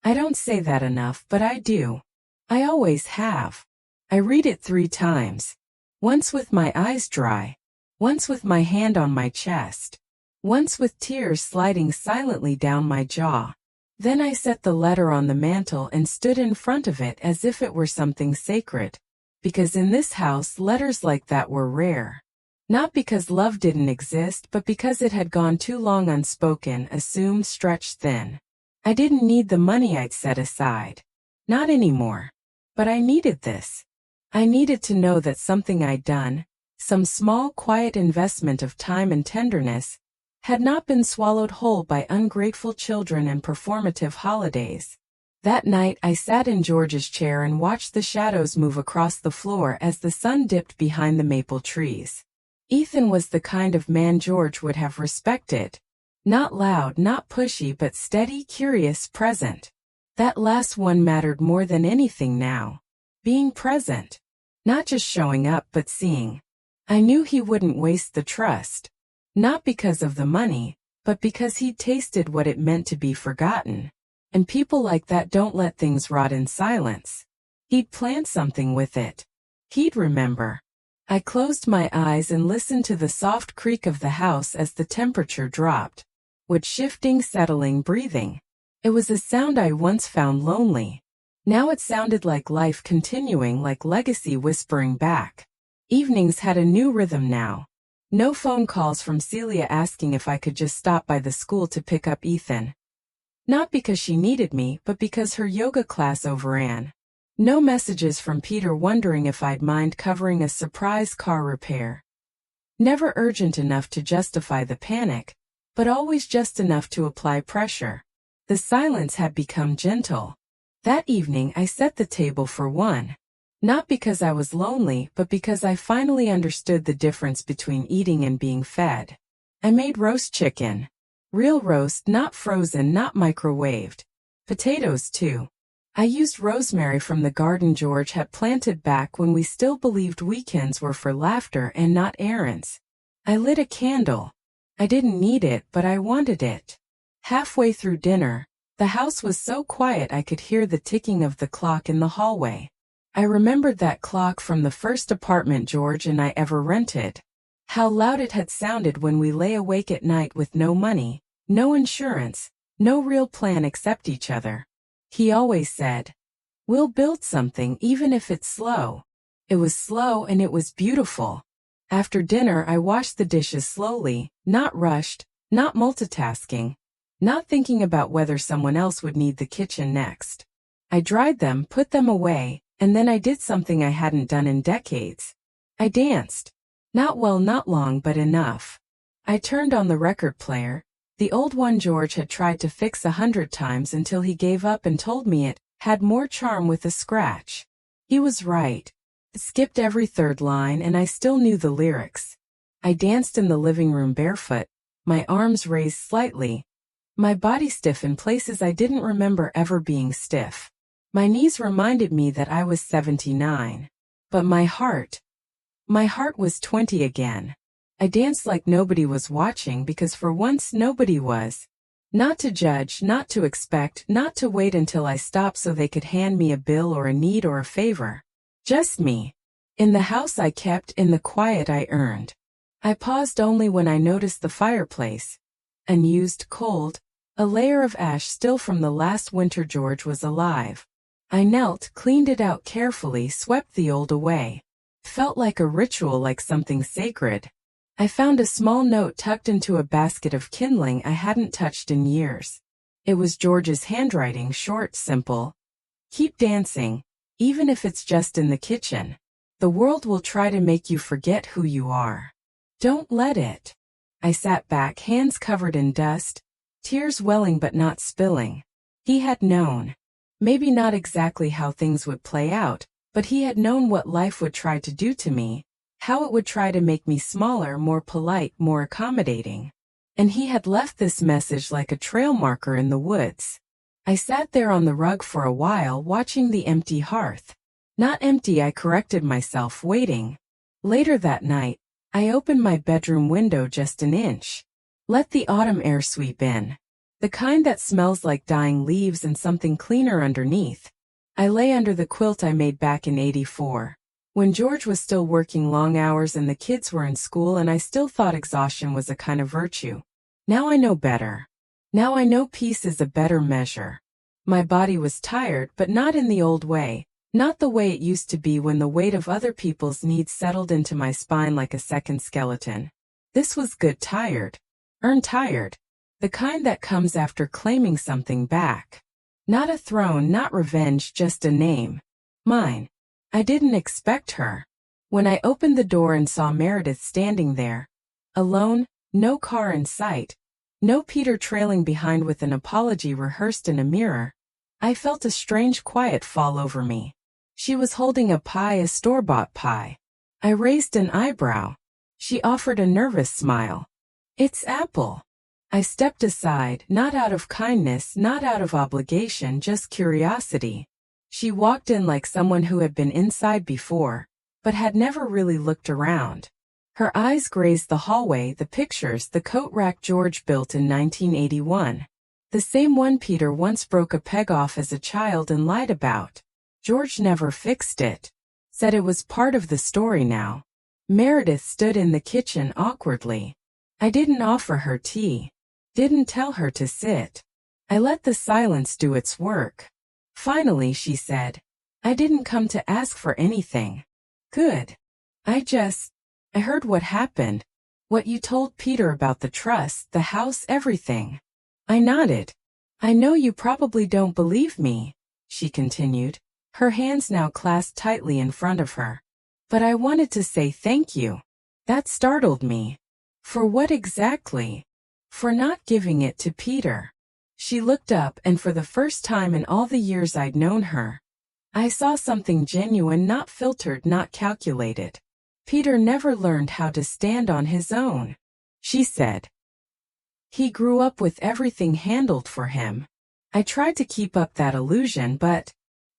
I don't say that enough, but I do. I always have. I read it 3 times. Once with my eyes dry. Once with my hand on my chest. Once with tears sliding silently down my jaw. Then I set the letter on the mantel and stood in front of it as if it were something sacred. Because in this house letters like that were rare. Not because love didn't exist, but because it had gone too long unspoken, assumed, stretched thin. I didn't need the money I'd set aside. Not anymore. But I needed this. I needed to know that something I'd done, some small quiet investment of time and tenderness, had not been swallowed whole by ungrateful children and performative holidays. That night I sat in George's chair and watched the shadows move across the floor as the sun dipped behind the maple trees. Ethan was the kind of man George would have respected. Not loud, not pushy, but steady, curious, present. That last one mattered more than anything now. Being present. Not just showing up, but seeing. I knew he wouldn't waste the trust. Not because of the money, but because he'd tasted what it meant to be forgotten. And people like that don't let things rot in silence. He'd plan something with it. He'd remember. I closed my eyes and listened to the soft creak of the house as the temperature dropped. With shifting, settling breathing. It was a sound I once found lonely. Now it sounded like life continuing, like legacy whispering back. Evenings had a new rhythm now. No phone calls from Celia asking if I could just stop by the school to pick up Ethan. Not because she needed me, but because her yoga class overran. No messages from Peter wondering if I'd mind covering a surprise car repair. Never urgent enough to justify the panic, but always just enough to apply pressure. The silence had become gentle. That evening I set the table for one. Not because I was lonely, but because I finally understood the difference between eating and being fed. I made roast chicken. Real roast, not frozen, not microwaved. Potatoes too. I used rosemary from the garden George had planted back when we still believed weekends were for laughter and not errands. I lit a candle. I didn't need it, but I wanted it. Halfway through dinner, the house was so quiet I could hear the ticking of the clock in the hallway. I remembered that clock from the first apartment George and I ever rented. How loud it had sounded when we lay awake at night with no money, no insurance, no real plan except each other. He always said, "We'll build something even if it's slow." It was slow and it was beautiful. After dinner I washed the dishes slowly, not rushed, not multitasking, not thinking about whether someone else would need the kitchen next. I dried them, put them away, and then I did something I hadn't done in decades. I danced. Not well, not long, but enough. I turned on the record player, the old one George had tried to fix 100 times until he gave up and told me it had more charm with a scratch. He was right. It skipped every third line and I still knew the lyrics. I danced in the living room barefoot, my arms raised slightly, my body stiff in places I didn't remember ever being stiff. My knees reminded me that I was 79. But my heart was 20 again. I danced like nobody was watching because for once nobody was. Not to judge, not to expect, not to wait until I stopped so they could hand me a bill or a need or a favor. Just me. In the house I kept, in the quiet I earned. I paused only when I noticed the fireplace. Unused, cold, a layer of ash still from the last winter George was alive. I knelt, cleaned it out carefully, swept the old away. Felt like a ritual, like something sacred. I found a small note tucked into a basket of kindling I hadn't touched in years. It was George's handwriting, short, simple. Keep dancing, even if it's just in the kitchen. The world will try to make you forget who you are. Don't let it. I sat back, hands covered in dust, tears welling but not spilling. He had known. Maybe not exactly how things would play out, but he had known what life would try to do to me, how it would try to make me smaller, more polite, more accommodating. And he had left this message like a trail marker in the woods. I sat there on the rug for a while, watching the empty hearth. Not empty, I corrected myself, waiting. Later that night, I opened my bedroom window just an inch. Let the autumn air sweep in. The kind that smells like dying leaves and something cleaner underneath. I lay under the quilt I made back in '84. When George was still working long hours and the kids were in school and I still thought exhaustion was a kind of virtue. Now I know better. Now I know peace is a better measure. My body was tired, but not in the old way, not the way it used to be when the weight of other people's needs settled into my spine like a second skeleton. This was good tired. Earned tired. The kind that comes after claiming something back. Not a throne, not revenge, just a name. Mine. I didn't expect her. When I opened the door and saw Meredith standing there, alone, no car in sight, no Peter trailing behind with an apology rehearsed in a mirror, I felt a strange quiet fall over me. She was holding a pie, a store-bought pie. I raised an eyebrow. She offered a nervous smile. "It's apple." I stepped aside, not out of kindness, not out of obligation, just curiosity. She walked in like someone who had been inside before, but had never really looked around. Her eyes grazed the hallway, the pictures, the coat rack George built in 1981. The same one Peter once broke a peg off as a child and lied about. George never fixed it. Said it was part of the story now. Meredith stood in the kitchen awkwardly. I didn't offer her tea. Didn't tell her to sit. I let the silence do its work. Finally she said, "I didn't come to ask for anything." "Good. I heard what happened. What you told Peter about the trust, the house, everything." I nodded. "I know you probably don't believe me," she continued, her hands now clasped tightly in front of her. "But I wanted to say thank you." That startled me. For what exactly? For not giving it to Peter. She looked up, and for the first time in all the years I'd known her, I saw something genuine, not filtered, not calculated. "Peter never learned how to stand on his own," she said. "He grew up with everything handled for him." I tried to keep up that illusion, but...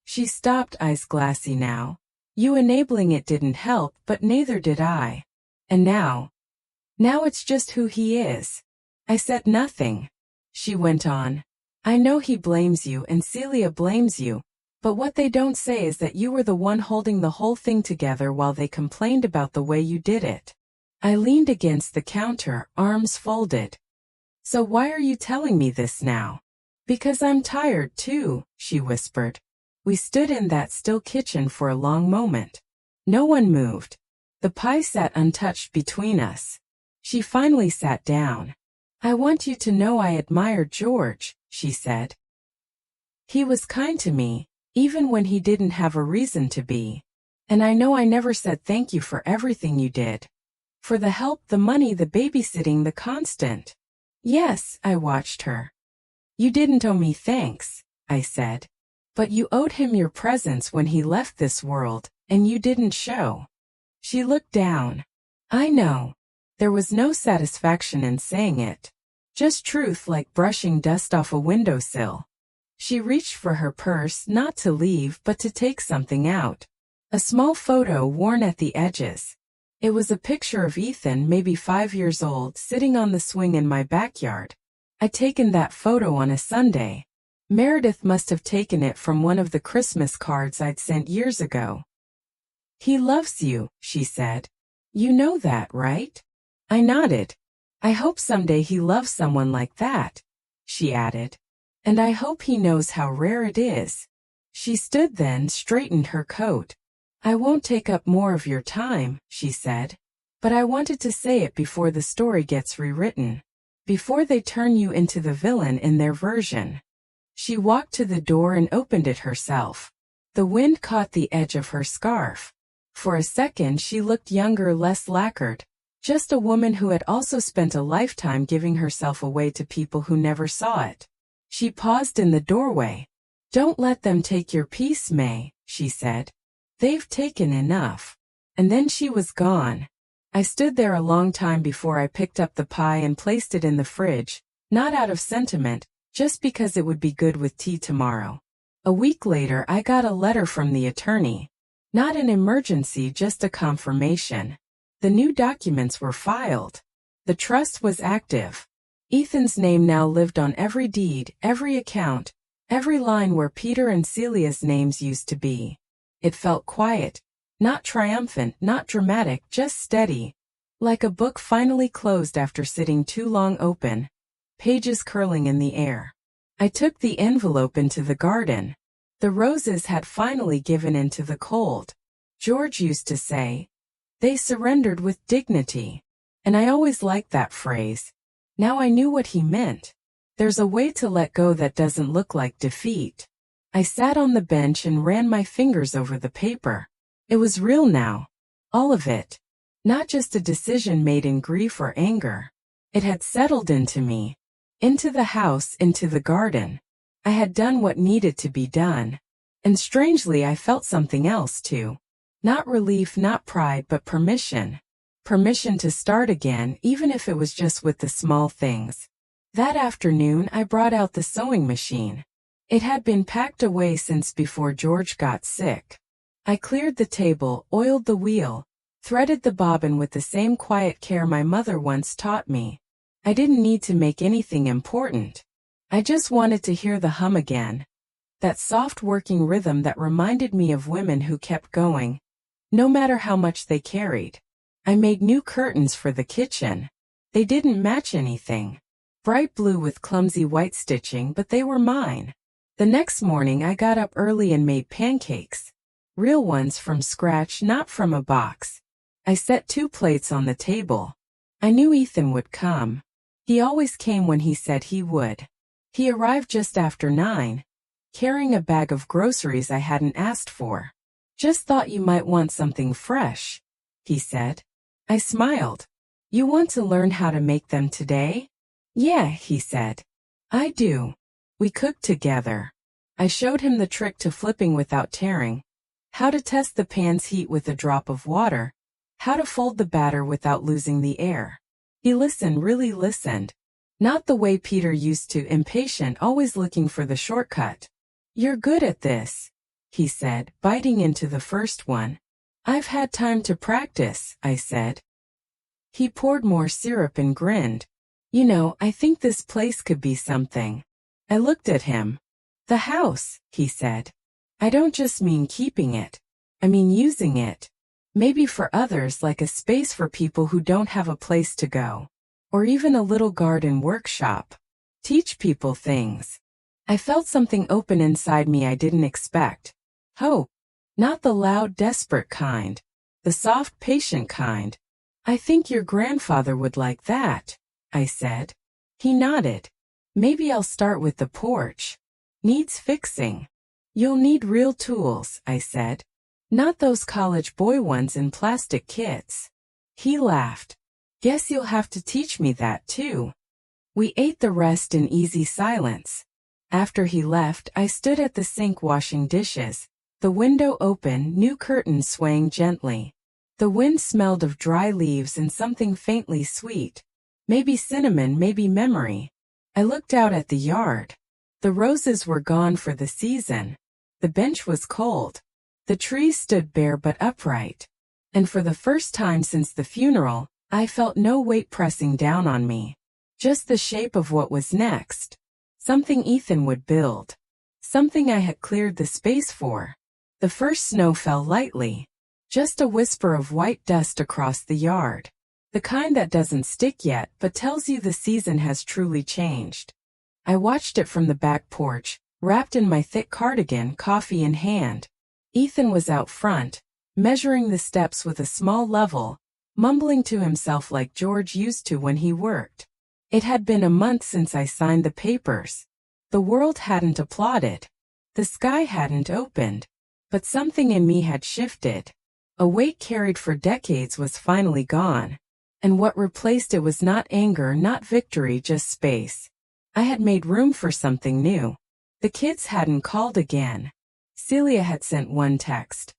She stopped, eyes glassy now. "You enabling it didn't help, but neither did I. And now it's just who he is." I said nothing. She went on. "I know he blames you and Celia blames you, but what they don't say is that you were the one holding the whole thing together while they complained about the way you did it." I leaned against the counter, arms folded. "So why are you telling me this now?" "Because I'm tired too," she whispered. We stood in that still kitchen for a long moment. No one moved. The pie sat untouched between us. She finally sat down. "I want you to know I admired George," she said. "He was kind to me, even when he didn't have a reason to be. And I know I never said thank you for everything you did. For the help, the money, the babysitting, the constant." "Yes," I watched her. "You didn't owe me thanks," I said. "But you owed him your presence when he left this world, and you didn't show." She looked down. I know. There was no satisfaction in saying it. Just truth, like brushing dust off a windowsill. She reached for her purse, not to leave, but to take something out. A small photo worn at the edges. It was a picture of Ethan, maybe 5 years old, sitting on the swing in my backyard. I'd taken that photo on a Sunday. Meredith must have taken it from one of the Christmas cards I'd sent years ago. "He loves you," she said. "You know that, right?" I nodded. "I hope someday he loves someone like that," she added. "And I hope he knows how rare it is." She stood then, straightened her coat. "I won't take up more of your time," she said. "But I wanted to say it before the story gets rewritten. Before they turn you into the villain in their version." She walked to the door and opened it herself. The wind caught the edge of her scarf. For a second she looked younger, less lacquered. Just a woman who had also spent a lifetime giving herself away to people who never saw it. She paused in the doorway. "Don't let them take your peace, May," she said. "They've taken enough." And then she was gone. I stood there a long time before I picked up the pie and placed it in the fridge, not out of sentiment, just because it would be good with tea tomorrow. A week later I got a letter from the attorney. Not an emergency, just a confirmation. The new documents were filed. The trust was active. Ethan's name now lived on every deed, every account, every line where Peter and Celia's names used to be. It felt quiet, not triumphant, not dramatic, just steady, like a book finally closed after sitting too long open, pages curling in the air. I took the envelope into the garden. The roses had finally given in to the cold. George used to say, "They surrendered with dignity." And I always liked that phrase. Now I knew what he meant. There's a way to let go that doesn't look like defeat. I sat on the bench and ran my fingers over the paper. It was real now. All of it. Not just a decision made in grief or anger. It had settled into me. Into the house, into the garden. I had done what needed to be done. And strangely, I felt something else too. Not relief, not pride, but permission. Permission to start again, even if it was just with the small things. That afternoon, I brought out the sewing machine. It had been packed away since before George got sick. I cleared the table, oiled the wheel, threaded the bobbin with the same quiet care my mother once taught me. I didn't need to make anything important. I just wanted to hear the hum again. That soft working rhythm that reminded me of women who kept going, no matter how much they carried. I made new curtains for the kitchen. They didn't match anything. Bright blue with clumsy white stitching, but they were mine. The next morning I got up early and made pancakes. Real ones from scratch, not from a box. I set 2 plates on the table. I knew Ethan would come. He always came when he said he would. He arrived just after 9, carrying a bag of groceries I hadn't asked for. "Just thought you might want something fresh," he said. I smiled. "You want to learn how to make them today?" "Yeah," he said. "I do." We cooked together. I showed him the trick to flipping without tearing, how to test the pan's heat with a drop of water, how to fold the batter without losing the air. He listened, really listened. Not the way Peter used to, impatient, always looking for the shortcut. "You're good at this," he said, biting into the first one. "I've had time to practice," I said. He poured more syrup and grinned. "You know, I think this place could be something." I looked at him. "The house," he said. "I don't just mean keeping it. I mean using it. Maybe for others, like a space for people who don't have a place to go. Or even a little garden workshop. Teach people things." I felt something open inside me I didn't expect. Hope. Not the loud, desperate kind. The soft, patient kind. "I think your grandfather would like that," I said. He nodded. "Maybe I'll start with the porch. Needs fixing." "You'll need real tools," I said. "Not those college boy ones in plastic kits." He laughed. "Guess you'll have to teach me that too." We ate the rest in easy silence. After he left, I stood at the sink washing dishes. The window open, new curtains swaying gently. The wind smelled of dry leaves and something faintly sweet. Maybe cinnamon, maybe memory. I looked out at the yard. The roses were gone for the season. The bench was cold. The trees stood bare but upright. And for the first time since the funeral, I felt no weight pressing down on me. Just the shape of what was next. Something Ethan would build. Something I had cleared the space for. The first snow fell lightly. Just a whisper of white dust across the yard. The kind that doesn't stick yet but tells you the season has truly changed. I watched it from the back porch, wrapped in my thick cardigan, coffee in hand. Ethan was out front, measuring the steps with a small level, mumbling to himself like George used to when he worked. It had been a month since I signed the papers. The world hadn't applauded. The sky hadn't opened. But something in me had shifted. A weight carried for decades was finally gone. And what replaced it was not anger, not victory, just space. I had made room for something new. The kids hadn't called again. Celia had sent one text.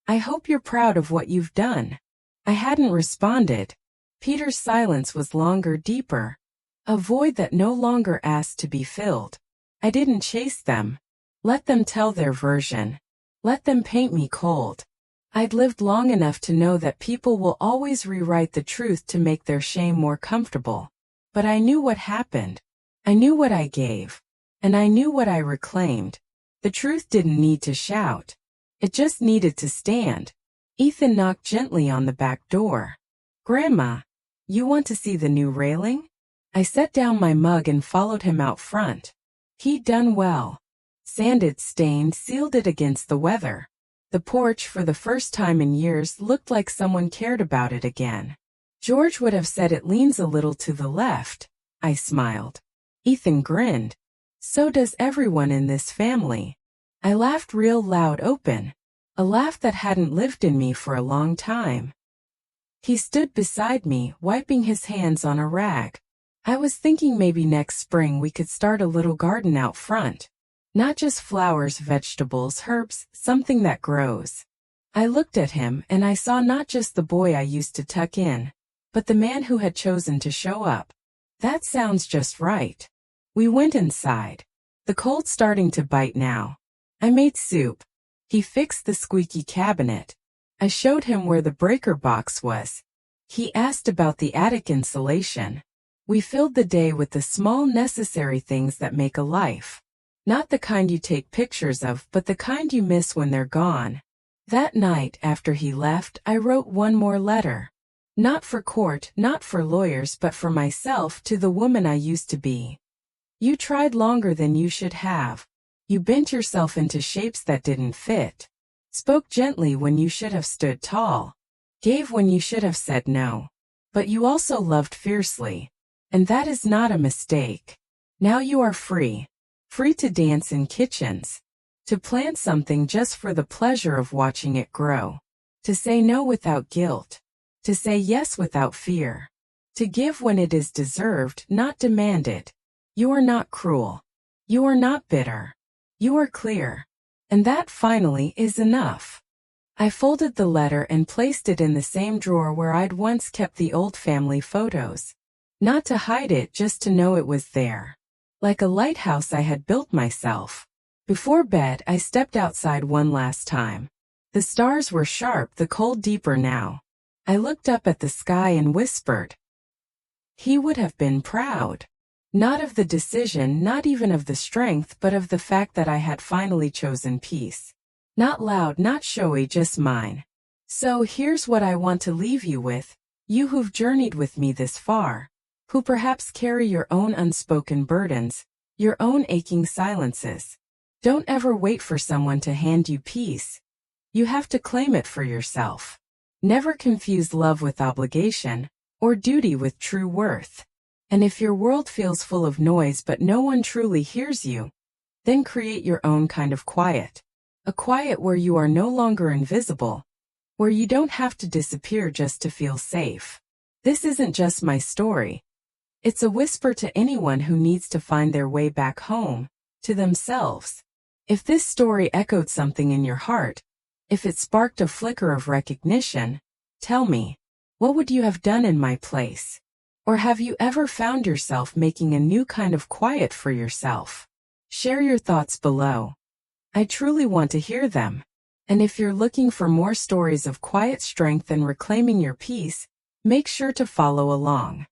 "I hope you're proud of what you've done." I hadn't responded. Peter's silence was longer, deeper. A void that no longer asked to be filled. I didn't chase them. Let them tell their version. Let them paint me cold. I'd lived long enough to know that people will always rewrite the truth to make their shame more comfortable. But I knew what happened. I knew what I gave. And I knew what I reclaimed. The truth didn't need to shout. It just needed to stand. Ethan knocked gently on the back door. "Grandma, you want to see the new railing?" I set down my mug and followed him out front. He'd done well. Sanded, stained, sealed it against the weather. The porch, for the first time in years, looked like someone cared about it again. "George would have said it leans a little to the left," I smiled. Ethan grinned. "So does everyone in this family." I laughed real loud open. A laugh that hadn't lived in me for a long time. He stood beside me, wiping his hands on a rag. "I was thinking maybe next spring we could start a little garden out front. Not just flowers, vegetables, herbs, something that grows." I looked at him and I saw not just the boy I used to tuck in, but the man who had chosen to show up. "That sounds just right." We went inside. The cold starting to bite now. I made soup. He fixed the squeaky cabinet. I showed him where the breaker box was. He asked about the attic insulation. We filled the day with the small necessary things that make a life. Not the kind you take pictures of, but the kind you miss when they're gone. That night, after he left, I wrote one more letter. Not for court, not for lawyers, but for myself, to the woman I used to be. "You tried longer than you should have. You bent yourself into shapes that didn't fit. Spoke gently when you should have stood tall. Gave when you should have said no. But you also loved fiercely. And that is not a mistake. Now you are free. Free to dance in kitchens. To plant something just for the pleasure of watching it grow. To say no without guilt. To say yes without fear. To give when it is deserved, not demanded. You are not cruel. You are not bitter. You are clear. And that finally is enough." I folded the letter and placed it in the same drawer where I'd once kept the old family photos. Not to hide it, just to know it was there. Like a lighthouse I had built myself. Before bed, I stepped outside one last time. The stars were sharp, the cold deeper now. I looked up at the sky and whispered. He would have been proud. Not of the decision, not even of the strength, but of the fact that I had finally chosen peace. Not loud, not showy, just mine. So here's what I want to leave you with, you who've journeyed with me this far, who perhaps carry your own unspoken burdens, your own aching silences. Don't ever wait for someone to hand you peace. You have to claim it for yourself. Never confuse love with obligation, or duty with true worth. And if your world feels full of noise but no one truly hears you, then create your own kind of quiet. A quiet where you are no longer invisible, where you don't have to disappear just to feel safe. This isn't just my story. It's a whisper to anyone who needs to find their way back home, to themselves. If this story echoed something in your heart, if it sparked a flicker of recognition, tell me, what would you have done in my place? Or have you ever found yourself making a new kind of quiet for yourself? Share your thoughts below. I truly want to hear them. And if you're looking for more stories of quiet strength and reclaiming your peace, make sure to follow along.